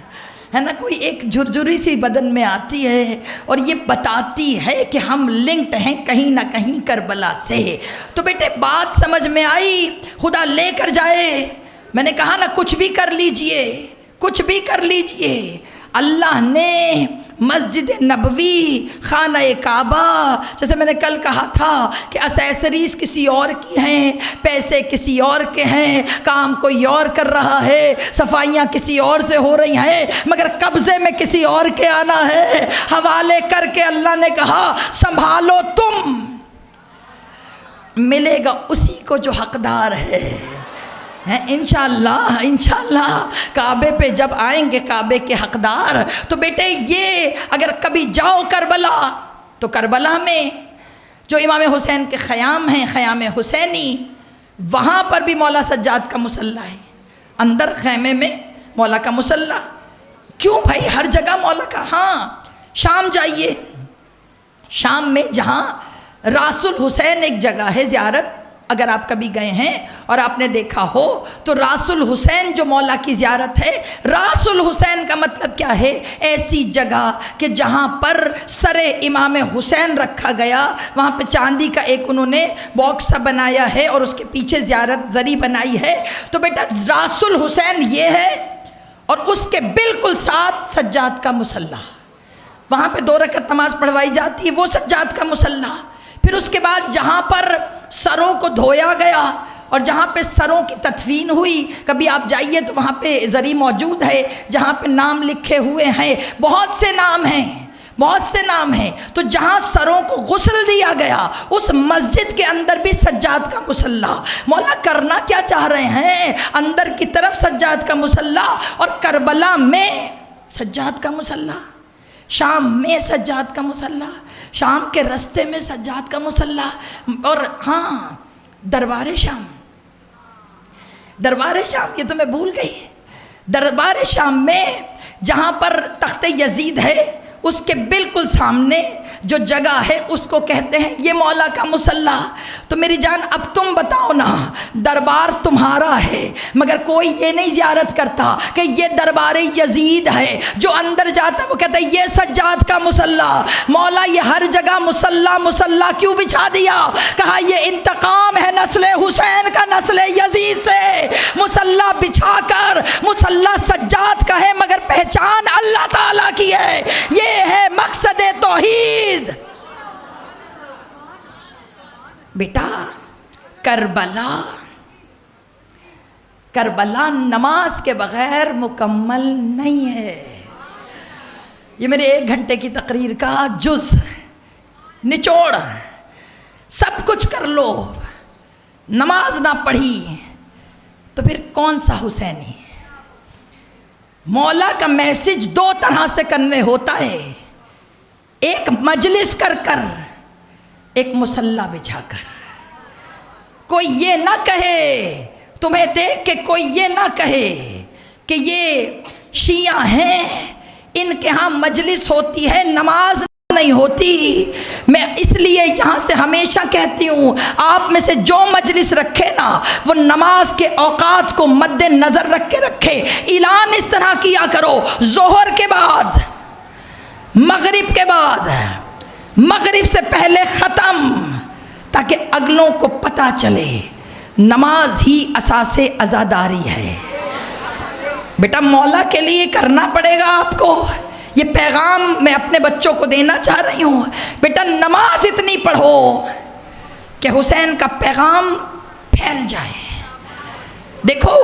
نا, کوئی ایک جھرجھری سی بدن میں آتی ہے اور یہ بتاتی ہے کہ ہم لنکڈ ہیں کہیں نہ کہیں کربلا سے. تو بیٹے بات سمجھ میں آئی, خدا لے کر جائے. میں نے کہا نا کچھ بھی کر لیجئے, کچھ بھی کر لیجئے. اللہ نے مسجد نبوی, خانہ کعبہ, جیسے میں نے کل کہا تھا کہ اسیسریز کسی اور کی ہیں, پیسے کسی اور کے ہیں, کام کوئی اور کر رہا ہے, صفائیاں کسی اور سے ہو رہی ہیں, مگر قبضے میں کسی اور کے آنا ہے. حوالے کر کے اللہ نے کہا سنبھالو تم, ملے گا اسی کو جو حقدار ہے. انشاءاللہ انشاءاللہ کعبے پہ جب آئیں گے کعبے کے حقدار. تو بیٹے یہ اگر کبھی جاؤ کربلا, تو کربلا میں جو امام حسین کے خیام ہیں, خیام حسینی, وہاں پر بھی مولا سجاد کا مصلی ہے. اندر خیمے میں مولا کا مصلی. کیوں بھائی ہر جگہ مولا کا؟ ہاں شام جائیے, شام میں جہاں راس الحسین ایک جگہ ہے زیارت, اگر آپ کبھی گئے ہیں اور آپ نے دیکھا ہو تو راس الحسین جو مولا کی زیارت ہے, راس الحسین کا مطلب کیا ہے؟ ایسی جگہ کہ جہاں پر سر امام حسین رکھا گیا, وہاں پہ چاندی کا ایک انہوں نے باکس سا بنایا ہے اور اس کے پیچھے زیارت زری بنائی ہے. تو بیٹا راس الحسین یہ ہے, اور اس کے بالکل ساتھ سجاد کا مصلی, وہاں پہ 2 رکعت نماز پڑھوائی جاتی ہے, وہ سجاد کا مصلی. پھر اس کے بعد جہاں پر سروں کو دھویا گیا اور جہاں پہ سروں کی تدفین ہوئی, کبھی آپ جائیے تو وہاں پہ زری موجود ہے جہاں پہ نام لکھے ہوئے ہیں, بہت سے نام ہیں, بہت سے نام ہیں. تو جہاں سروں کو غسل دیا گیا اس مسجد کے اندر بھی سجاد کا مصلی. مولا کرنا کیا چاہ رہے ہیں؟ اندر کی طرف سجاد کا مصلی, اور کربلا میں سجاد کا مصلی, شام میں سجاد کا مصلی, شام کے رستے میں سجاد کا مصلی. اور ہاں دربار شام, دربار شام یہ تو میں بھول گئی. دربار شام میں جہاں پر تخت یزید ہے اس کے بالکل سامنے جو جگہ ہے اس کو کہتے ہیں یہ مولا کا مصلی۔ تو میری جان اب تم بتاؤ نا، دربار تمہارا ہے مگر کوئی یہ نہیں زیارت کرتا کہ یہ دربار یزید ہے، جو اندر جاتا وہ کہتا ہے یہ سجاد کا مصلی۔ مولا یہ ہر جگہ مصلی کیوں بچھا دیا؟ کہا یہ انتقام ہے نسل حسین کا نسل یزید سے۔ مصلی بچھا کر مصلی سجاد کا ہے مگر پہچان اللہ تعالیٰ کی ہے۔ یہ ہے مقصد توحید۔ بیٹا کربلا نماز کے بغیر مکمل نہیں ہے۔ یہ میرے 1 گھنٹے کی تقریر کا جز نچوڑ، سب کچھ کر لو، نماز نہ پڑھی تو پھر کون سا حسینی؟ مولا کا میسج 2 طرح سے کنوے ہوتا ہے، ایک مجلس کر کر، ایک مصلی بچھا کر۔ کوئی یہ نہ کہے، تمہیں دیکھ کے کوئی یہ نہ کہے کہ یہ شیعہ ہیں، ان کے ہاں مجلس ہوتی ہے نماز نہیں ہوتی۔ میں اس لیے یہاں سے ہمیشہ کہتی ہوں، آپ میں سے جو مجلس رکھے نا وہ نماز کے اوقات کو مد نظر رکھ کے رکھے۔ اعلان اس طرح کیا کرو، ظہر کے بعد، مغرب کے بعد، مغرب سے پہلے ختم، تاکہ اگلوں کو پتہ چلے نماز ہی اساس عزاداری ہے۔ بیٹا مولا کے لیے کرنا پڑے گا آپ کو۔ یہ پیغام میں اپنے بچوں کو دینا چاہ رہی ہوں، بیٹا نماز اتنی پڑھو کہ حسین کا پیغام پھیل جائے۔ دیکھو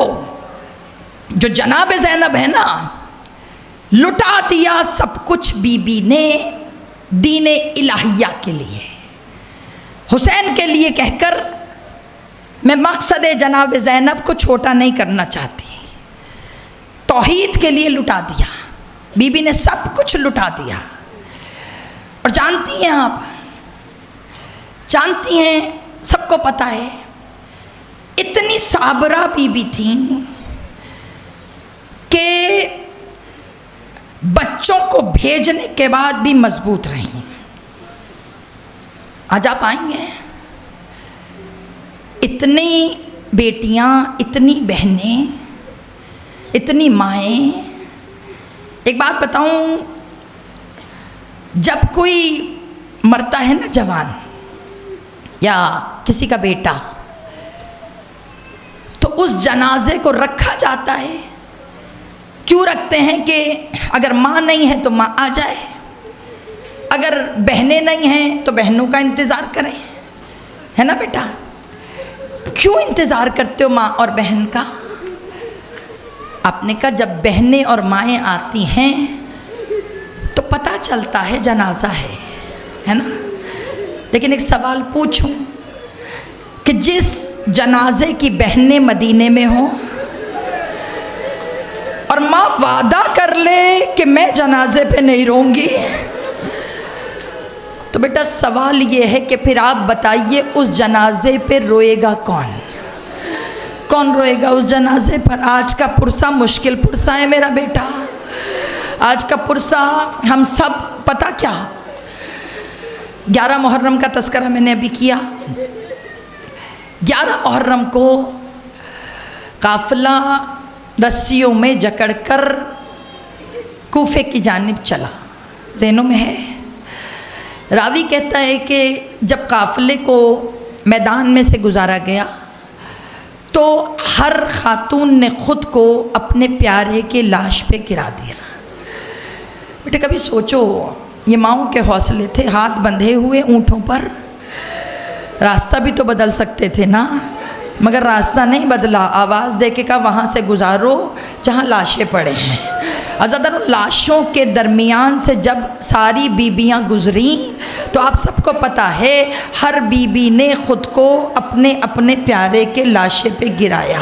جو جناب زینب ہے نا، لٹا دیا سب کچھ بی بی نے دین الہیہ کے لیے، حسین کے لیے کہہ کر میں مقصد جناب زینب کو چھوٹا نہیں کرنا چاہتی، توحید کے لیے لٹا دیا، بی بی نے سب کچھ لٹا دیا۔ اور جانتی ہیں آپ، جانتی ہیں، سب کو پتہ ہے، اتنی صابرہ بی بی تھیں کہ بچوں کو بھیجنے کے بعد بھی مضبوط رہیں۔ آج آپ آئیں گے، اتنی بیٹیاں، اتنی بہنیں، اتنی مائیں۔ ایک بات بتاؤں، جب کوئی مرتا ہے نا جوان یا کسی کا بیٹا، تو اس جنازے کو رکھا جاتا ہے۔ کیوں رکھتے ہیں؟ کہ اگر ماں نہیں ہے تو ماں آ جائے، اگر بہنیں نہیں ہیں تو بہنوں کا انتظار کریں، ہے نا بیٹا؟ کیوں انتظار کرتے ہو ماں اور بہن کا؟ آپ نے کہا جب بہنیں اور مائیں آتی ہیں تو پتہ چلتا ہے جنازہ ہے نا؟ لیکن ایک سوال پوچھوں کہ جس جنازے کی بہنیں مدینے میں ہوں اور ماں وعدہ کر لے کہ میں جنازے پہ نہیں رہوں گی، تو بیٹا سوال یہ ہے کہ پھر آپ بتائیے اس جنازے پہ روئے گا کون؟ کون روئے گا اس جنازے پر؟ آج کا پرسہ مشکل پرسہ ہے میرا بیٹا، آج کا پرسہ ہم سب، پتہ کیا، 11 محرم کا تذکرہ میں نے ابھی کیا۔ 11 محرم کو قافلہ رسیوں میں جکڑ کر کوفے کی جانب چلا، ذہنوں میں ہے؟ راوی کہتا ہے کہ جب قافلے کو میدان میں سے گزارا گیا تو ہر خاتون نے خود کو اپنے پیارے کے لاش پہ گرا دیا۔ بیٹے کبھی سوچو، یہ ماؤں کے حوصلے تھے، ہاتھ بندھے ہوئے اونٹوں پر، راستہ بھی تو بدل سکتے تھے نا، مگر راستہ نہیں بدلا، آواز دے کے کہا وہاں سے گزارو جہاں لاشیں پڑے ہیں۔ عزیزان، لاشوں کے درمیان سے جب ساری بیبیاں گزریں تو آپ سب کو پتہ ہے ہر بیوی نے خود کو اپنے اپنے پیارے کے لاشے پہ گرایا۔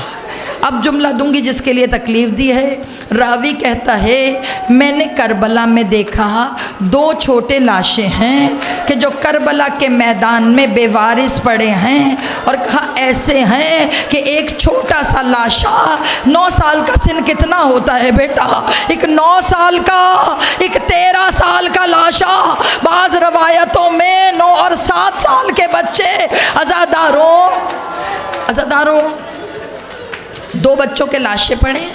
اب جملہ دوں گی جس کے لیے تکلیف دی ہے۔ راوی کہتا ہے میں نے کربلا میں دیکھا 2 چھوٹے لاشیں ہیں کہ جو کربلا کے میدان میں بے وارث پڑے ہیں، اور کہا ایسے ہیں کہ ایک چھوٹا سا لاشا، 9 سال کا سن کتنا ہوتا ہے بیٹا، ایک 9 سال کا، ایک 13 سال کا لاشا، بعض روایتوں میں 9 اور 7 سال کے بچے، عزاداروں 2 بچوں کے لاشیں پڑے۔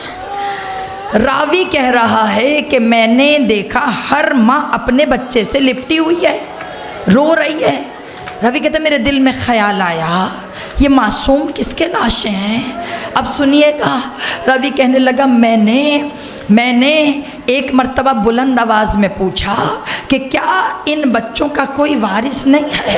راوی کہہ رہا ہے کہ میں نے دیکھا ہر ماں اپنے بچے سے لپٹی ہوئی ہے، رو رہی ہے۔ راوی کہتا ہے میرے دل میں خیال آیا یہ معصوم کس کے لاشیں ہیں؟ اب سنیے گا، راوی کہنے لگا میں نے ایک مرتبہ بلند آواز میں پوچھا کہ کیا ان بچوں کا کوئی وارث نہیں ہے؟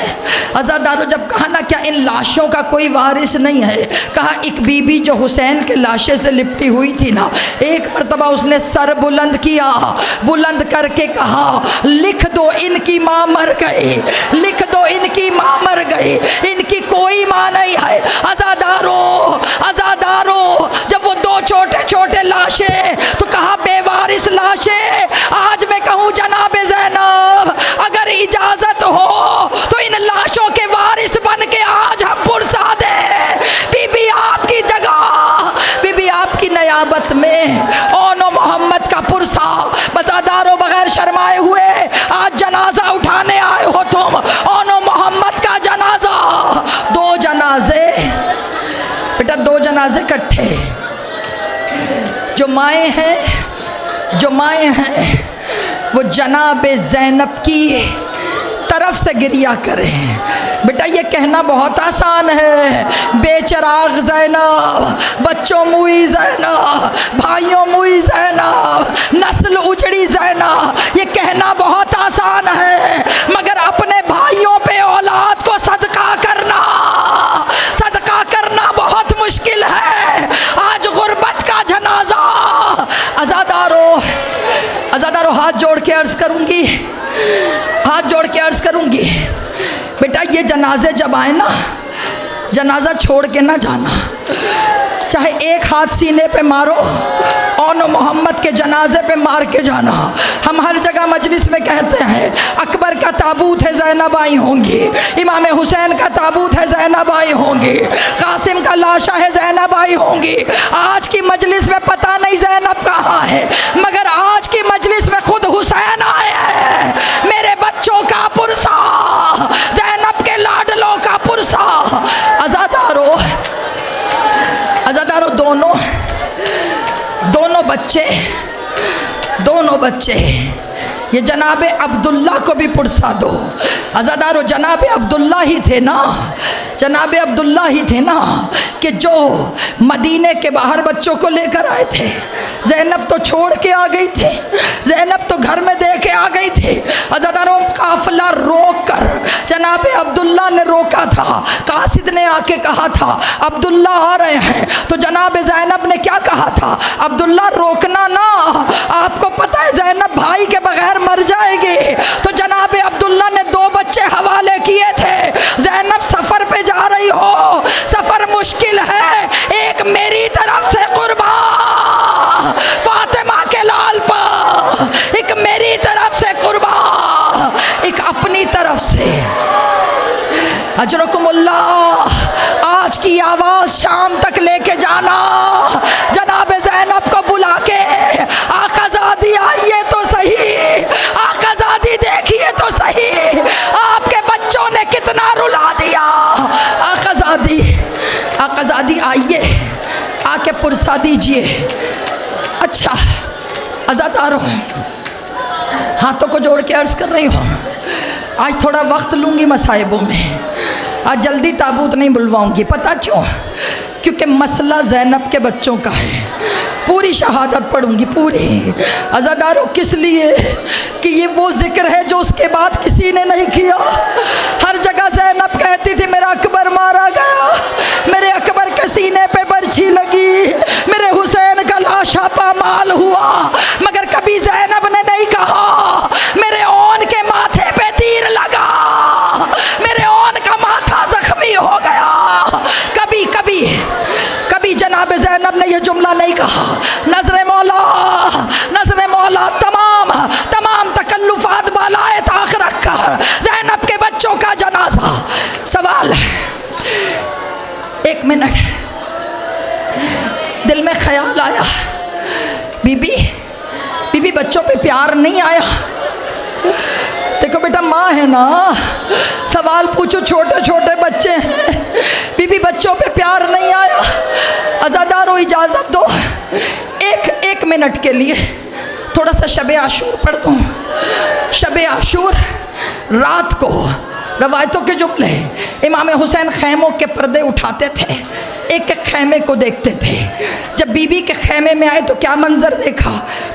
عزادارو جب کہا نا کیا ان لاشوں کا کوئی وارث نہیں ہے، کہا ایک بی بی جو حسین کے لاشے سے لپٹی ہوئی تھی نا، ایک مرتبہ اس نے سر بلند کیا، بلند کر کے کہا لکھ دو ان کی ماں مر گئی، لکھ دو ان کی ماں مر گئی، ان کی کوئی ماں نہیں ہے۔ عزادارو جب وہ 2 چھوٹے چھوٹے لاشیں، تو کہا بے وارث لاشیں، آج میں کہوں جناب زینب اگر اجازت ہو تو ان لاشوں کے وارث بن کے آج ہم پرسا دیں، بی بی آپ کی جگہ، بی بی آپ کی نیابت میں اون و محمد کا پرسا۔ بزاداروں بغیر شرمائے ہوئے آج جنازہ اٹھانے آئے ہو تم، اون و محمد کا جنازہ، 2 جنازے بیٹا، 2 جنازے کٹھے۔ جو مائیں ہیں وہ جناب زینب کی طرف سے گریہ کریں۔ بیٹا یہ کہنا بہت آسان ہے، بے چراغ زینب، بچوں موئی زینب، بھائیوں موئی زینب، نسل اجڑی زینب، یہ کہنا بہت آسان ہے، مگر اپنے بھائیوں پہ اولاد کو صدقہ کرنا بہت مشکل ہے۔ آج غربت کا جنازہ۔ عزادارو ہاتھ جوڑ کے عرض کروں گی بیٹا یہ جنازے جب آئے نا، جنازہ چھوڑ کے نہ جانا، چاہے ایک ہاتھ سینے پہ مارو، اون و محمد کے جنازے پہ مار کے جانا۔ ہم ہر جگہ مجلس میں کہتے ہیں اکبر کا تابوت ہے زینب آئی ہوں گی، امام حسین کا تابوت ہے زینب آئی ہوں گی، قاسم کا لاشا ہے زینب آئی ہوں گی۔ آج کی مجلس میں پتہ نہیں زینب کہاں ہے، مگر آج کی مجلس میں خود حسین آئے ہیں، میرے بچوں کا پرسا، زینب کے لاڈلوں کا پرسا۔ عزادارو دونوں بچے یہ جناب عبداللہ کو بھی پرسا دو۔ عزادارو جناب عبداللہ ہی تھے نا کہ جو مدینے کے باہر بچوں کو لے کر آئے تھے۔ زینب تو چھوڑ کے آ گئی تھی، زینب تو گھر میں دے کے آ گئی تھی۔ عزاداروں قافلہ روک کر جناب عبداللہ نے روکا تھا، قاصد نے آ کے کہا تھا عبداللہ آ رہے ہیں، تو جناب زینب نے کیا کہا تھا، عبداللہ روکنا نا، آپ کو پتہ ہے زینب بھائی کے بغیر مر جائے گی۔ تو جناب عبداللہ نے 2 بچے حوالے کیے تھے، زینب سفر پہ جا رہی ہو، سفر مشکل ہے، ایک میری طرف سے قربان فاطمہ کے لال پر، ایک میری طرف سے قربان، ایک اپنی طرف سے۔ اجرکم اللہ، آج کی آواز شام تک لے کے جانا، جناب زینب کو بلا کے آقا زادی آئیے تو صحیح، آقا زادی دیکھیے تو صحیح، آپ کے بچوں نے کتنا رلا دیا، آقا زادی آئیے، آ کے پرسا دیجئے۔ اچھا عزادارو ہاتھوں کو جوڑ کے عرض کر رہی ہوں، آج تھوڑا وقت لوں گی مصائبوں میں، آج جلدی تابوت نہیں بلواؤں گی، پتہ کیوں؟ کیونکہ مسئلہ زینب کے بچوں کا ہے، پوری شہادت پڑھوں گی پوری۔ عزادارو کس لیے کہ یہ وہ ذکر ہے جو اس کے بعد کسی نے نہیں کیا۔ ہر جگہ زینب کہتی تھی میرا اکبر مارا گیا، میرے اکبر کے سینے پہ برچھی لگی، میرے حسین کا لاشا پامال ہوا، مگر کبھی زینب نے نہیں کہا میرے اون کے ماتھے پہ تیر لگا، میرے اون کا ماتھا زخمی ہو گیا۔ کبھی جناب زینب زینب نے یہ جملہ نہیں کہا، نظر مولا تمام تکلفات بالائے طاق رکھ کر زینب کے بچوں کا جنازہ. سوال ہے، 1 منٹ دل میں خیال آیا، بی بی بچوں پہ پیار نہیں آیا؟ دیکھو بیٹا ماں ہے نا، سوال پوچھو، چھوٹے چھوٹے بچے ہیں، بی بی بچوں پہ پیار نہیں آیا؟ عزادارو اجازت دو 1 منٹ کے لیے تھوڑا سا شب عاشور پڑھ دوں. شب عاشور رات کو روایتوں کے جملے، امام حسین خیموں کے پردے اٹھاتے تھے، ایک ایک خیمے کو دیکھتے تھے. جب بی بی کے خیمے میں آئے تو کیا منظر دیکھا،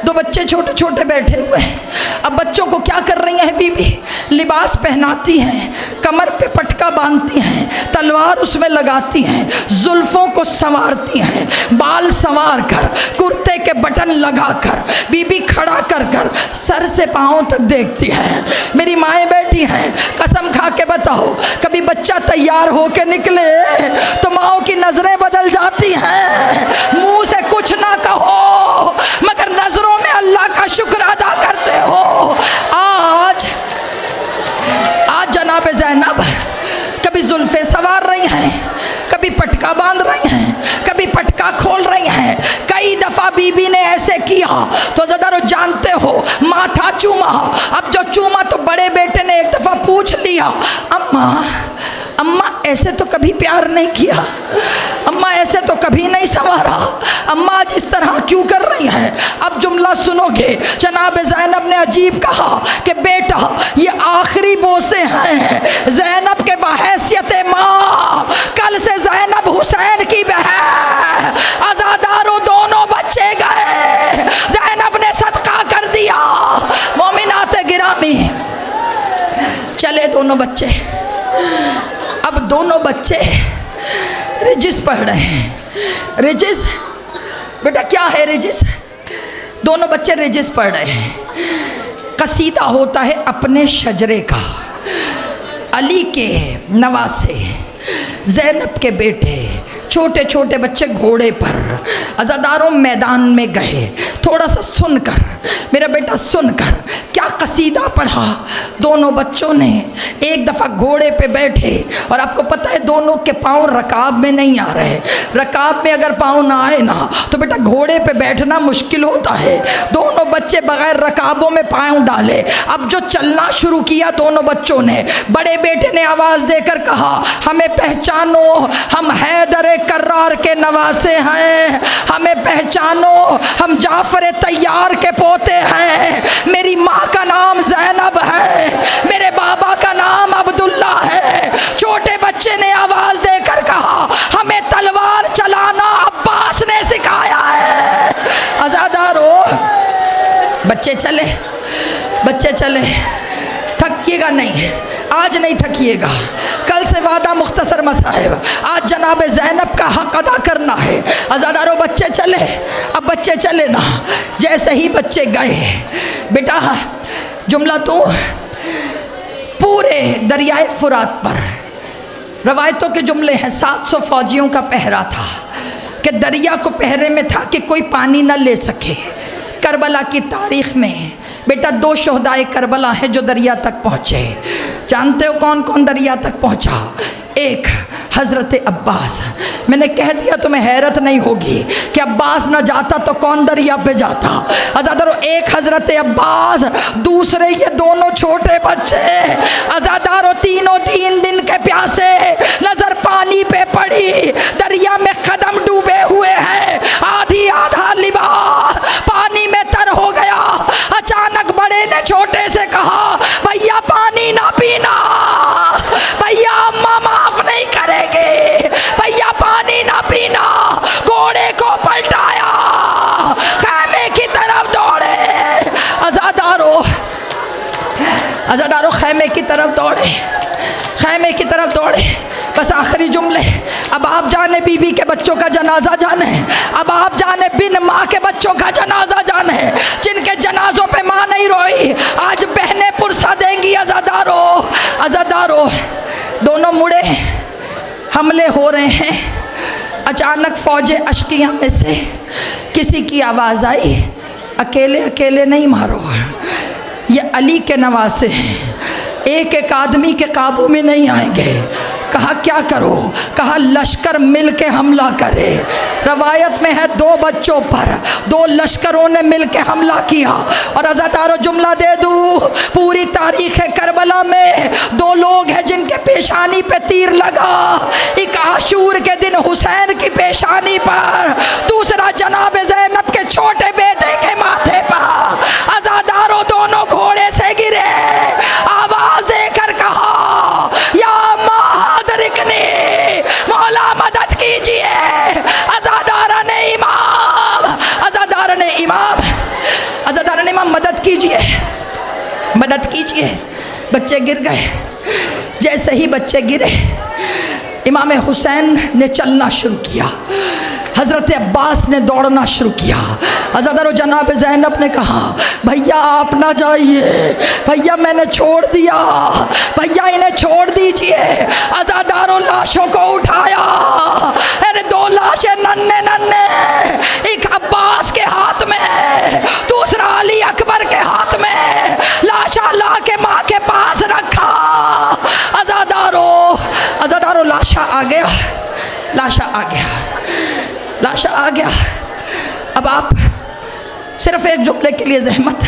2 بچے چھوٹے چھوٹے بیٹھے ہوئے ہیں. اب بچوں کو کیا کر رہی ہیں بی بی؟ لباس پہناتی ہیں، کمر پہ پٹکا باندھتی ہیں، تلوار اس میں لگاتی ہیں، زلفوں کو سنوارتی ہیں، بال سنوار کر، کرتے کے بٹن لگا کر، بی بی کھڑا کر کر سر سے پاؤں تک دیکھتی ہیں. میری مائیں بیٹھی ہیں، قسم کھا کے بتاؤ کبھی بچہ تیار ہو کے نکلے تو ماؤں کی نظریں بدل جاتی ہیں. منہ سے کچھ نہ کہو مگر نظروں میں اللہ کا شکر ادا کرتے ہو. آج جناب زینب کبھی زلفیں سوار رہی ہیں، کبھی پٹکا باندھ رہی ہیں، کبھی پٹکا کھول رہی ہیں. کئی دفعہ بی بی نے ایسے کیا تو ذرا جانتے ہو ماتھا چوما. اب جو چوما تو بڑے بیٹے نے ایک دفعہ پوچھ لیا، اماں ایسے تو کبھی پیار نہیں کیا، اماں ایسے تو کبھی نہیں سنوارا، اماں آج اس طرح کیوں کر رہی ہیں؟ اب جملہ سنو گے. جناب زینب نے عجیب کہا کہ بیٹا یہ آخری بوسے ہیں زینب کے بحیثیت ماں، کل سے زینب حسین کی بہن. عزادارو دونوں بچے گئے، زینب نے صدقہ کر دیا. مومنات گرامی چلے دونوں بچے. اب دونوں بچے رجس پڑھ رہے ہیں. رجس بیٹا کیا ہے رجس؟ دونوں بچے رجس پڑھ رہے ہیں. قصیدہ ہوتا ہے اپنے شجرے کا، علی کے نواسے، زینب کے بیٹے، چھوٹے چھوٹے بچے گھوڑے پر عزاداروں میدان میں گئے. تھوڑا سا سن کر میرا بیٹا سن کر کیا قصیدہ پڑھا. دونوں بچوں نے ایک دفعہ گھوڑے پہ بیٹھے اور آپ کو پتہ ہے دونوں کے پاؤں رکاب میں نہیں آ رہے. رکاب میں اگر پاؤں نہ آئے نا تو بیٹا گھوڑے پہ بیٹھنا مشکل ہوتا ہے. دونوں بچے بغیر رکابوں میں پاؤں ڈالے. اب جو چلنا شروع کیا دونوں بچوں نے، بڑے بیٹے نے آواز دے کر کہا ہمیں پہچانو، ہم حیدر کرار کے نواسے ہیں، ہمیں پہچانو، ہم جعفر طیار کے پوتے ہیں. میری ماں کا نام زینب ہے، میرے بابا کا نام عبداللہ ہے. چھوٹے بچے نے آواز دے کر کہا ہمیں تلوار چلانا عباس نے سکھایا ہے. عزادارو بچے چلے، تھکیے گا نہیں، آج نہیں تھکیے گا، کل سے وعدہ مختصر مصائب. آج جناب زینب کا حق ادا کرنا ہے. عزادارو بچے چلے. اب بچے چلے نا، جیسے ہی بچے گئے بیٹا جملہ تو پورے دریائے فرات پر روایتوں کے جملے ہیں 700 فوجیوں کا پہرا تھا کہ دریا کو پہرے میں تھا کہ کوئی پانی نہ لے سکے. کربلا کی تاریخ میں بیٹا 2 شہدائے کربلا ہیں جو دریا تک پہنچے. جانتے ہو کون کون دریا تک پہنچا؟ ایک حضرت عباس. میں نے کہہ دیا تمہیں حیرت نہیں ہوگی کہ عباس نہ جاتا تو کون دریا پہ جاتا. عزادارو ایک حضرت عباس، دوسرے یہ دونوں چھوٹے بچے. عزادارو تینوں 3 دن کے پیاسے، نظر پانی پہ پڑی، دریا میں قدم ڈوبے ہوئے ہیں، آدھا لباس پانی میں تر ہو گیا. اچانک بڑے نے چھوٹے سے کہا بھیا پانی نہ پینا، بھیا اماں معاف نہیں کرے گی، بھیا پانی نہ پینا. گھوڑے کو پلٹایا، خیمے کی طرف دوڑے. عزادارو خیمے کی طرف دوڑے. بس آخری جملے. اب آپ جانے بی بی کے بچوں کا جنازہ جانے، اب آپ جانے بن ماں کے بچوں کا جنازہ جانے، جن کے جنازوں پہ ماں نہیں روئی آج بہنیں پرسہ دیں گی. عزادارو دونوں مڑے، حملے ہو رہے ہیں. اچانک فوج اشقیاء میں سے کسی کی آواز آئی، اکیلے اکیلے نہیں مارو، یہ علی کے نواسے ہیں، ایک ایک آدمی کے قابو میں نہیں آئیں گے۔ کہا کیا کرو؟ کہا لشکر مل کے حملہ کرے۔ روایت میں ہے 2 بچوں پر 2 لشکروں نے مل کے حملہ کیا۔ اور عزادارو جملہ دے دوں، پوری تاریخ کربلا میں 2 لوگ ہیں جن کے پیشانی پہ تیر لگا، ایک عاشور کے دن حسین کی پیشانی پر، دوسرا جناب زینب کے چھوٹے بیٹے کے ماتھے پر۔ عزادارو دونوں گھوڑے سے گرے، آواز دے کر کہا یا رکنے، مولا مدد کیجئے۔ عزاداران امام، عزاداران امام، عزاداران امام مدد کیجئے، مدد کیجئے۔ بچے گر گئے، جیسے ہی بچے گرے امام حسین نے چلنا شروع کیا، حضرت عباس نے دوڑنا شروع کیا۔ عزادارو جناب زینب نے کہا بھیا آپ نہ جائیے، بھیا میں نے چھوڑ دیا، بھیا انہیں چھوڑ دیجئے۔ عزادارو لاشوں کو اٹھایا، ارے 2 لاشیں ننھے ننھے، ایک عباس کے ہاتھ میں، دوسرا علی اکبر کے ہاتھ میں، لاشا لا کے ماں کے پاس رکھا۔ عزادارو لاشا آ گیا، لاشا آ گیا، لاشا آ گیا۔ اب آپ صرف ایک جملے کے لیے زحمت،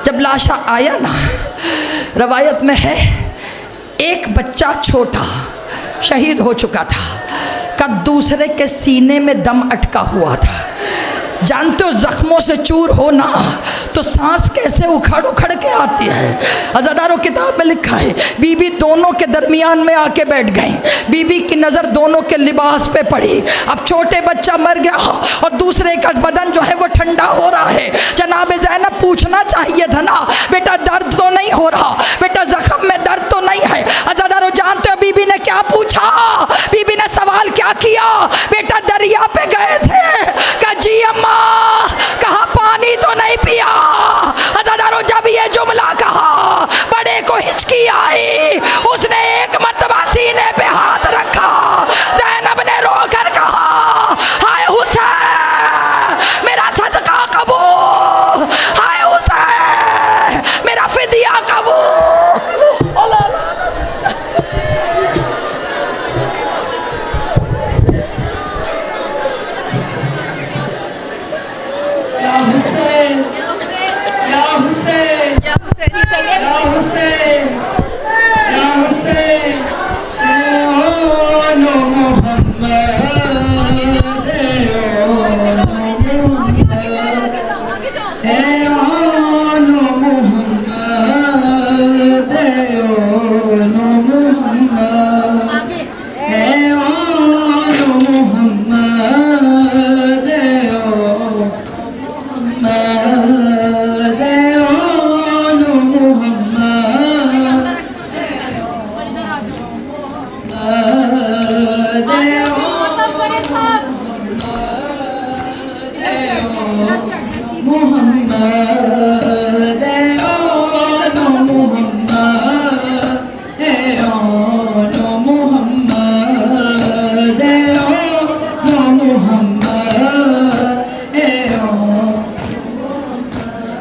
جب لاشا آیا نا، روایت میں ہے ایک بچہ چھوٹا شہید ہو چکا تھا، کا دوسرے کے سینے میں دم اٹکا ہوا تھا۔ جانتے ہو زخموں سے چور ہونا تو سانس کیسے اکھڑ اکھڑ کے آتی ہے۔ عزادارو کتاب میں لکھا ہے بی بی دونوں کے درمیان میں آ کے بیٹھ گئیں، بی بی کی نظر دونوں کے لباس پہ پڑی۔ اب چھوٹے بچہ مر گیا اور دوسرے کا بدن جو ہے وہ ٹھنڈا ہو رہا ہے۔ جناب زینب پوچھنا چاہیے تھا نا بیٹا درد تو نہیں ہو رہا، بیٹا زخم میں درد تو نہیں ہے۔ عزادارو جانتے ہو بی بی نے کیا پوچھا؟ بی بی نے سوال کیا کیا؟ بیٹا دریا پہ گئے تھے؟ کہا جی اماں۔ کہا پانی تو نہیں پیا؟ عزادارو جب یہ جملہ کہا بڑے کو ہچکی آئی، اس نے ایک مرتبہ سینے پہ ہاتھ رکھا۔ زینب نے رو کر کہا ہائے حسین میرا صدقہ قبول، ہائے حسین میرا فدیہ قبول۔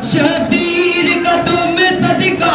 شبیر کا تم صدقہ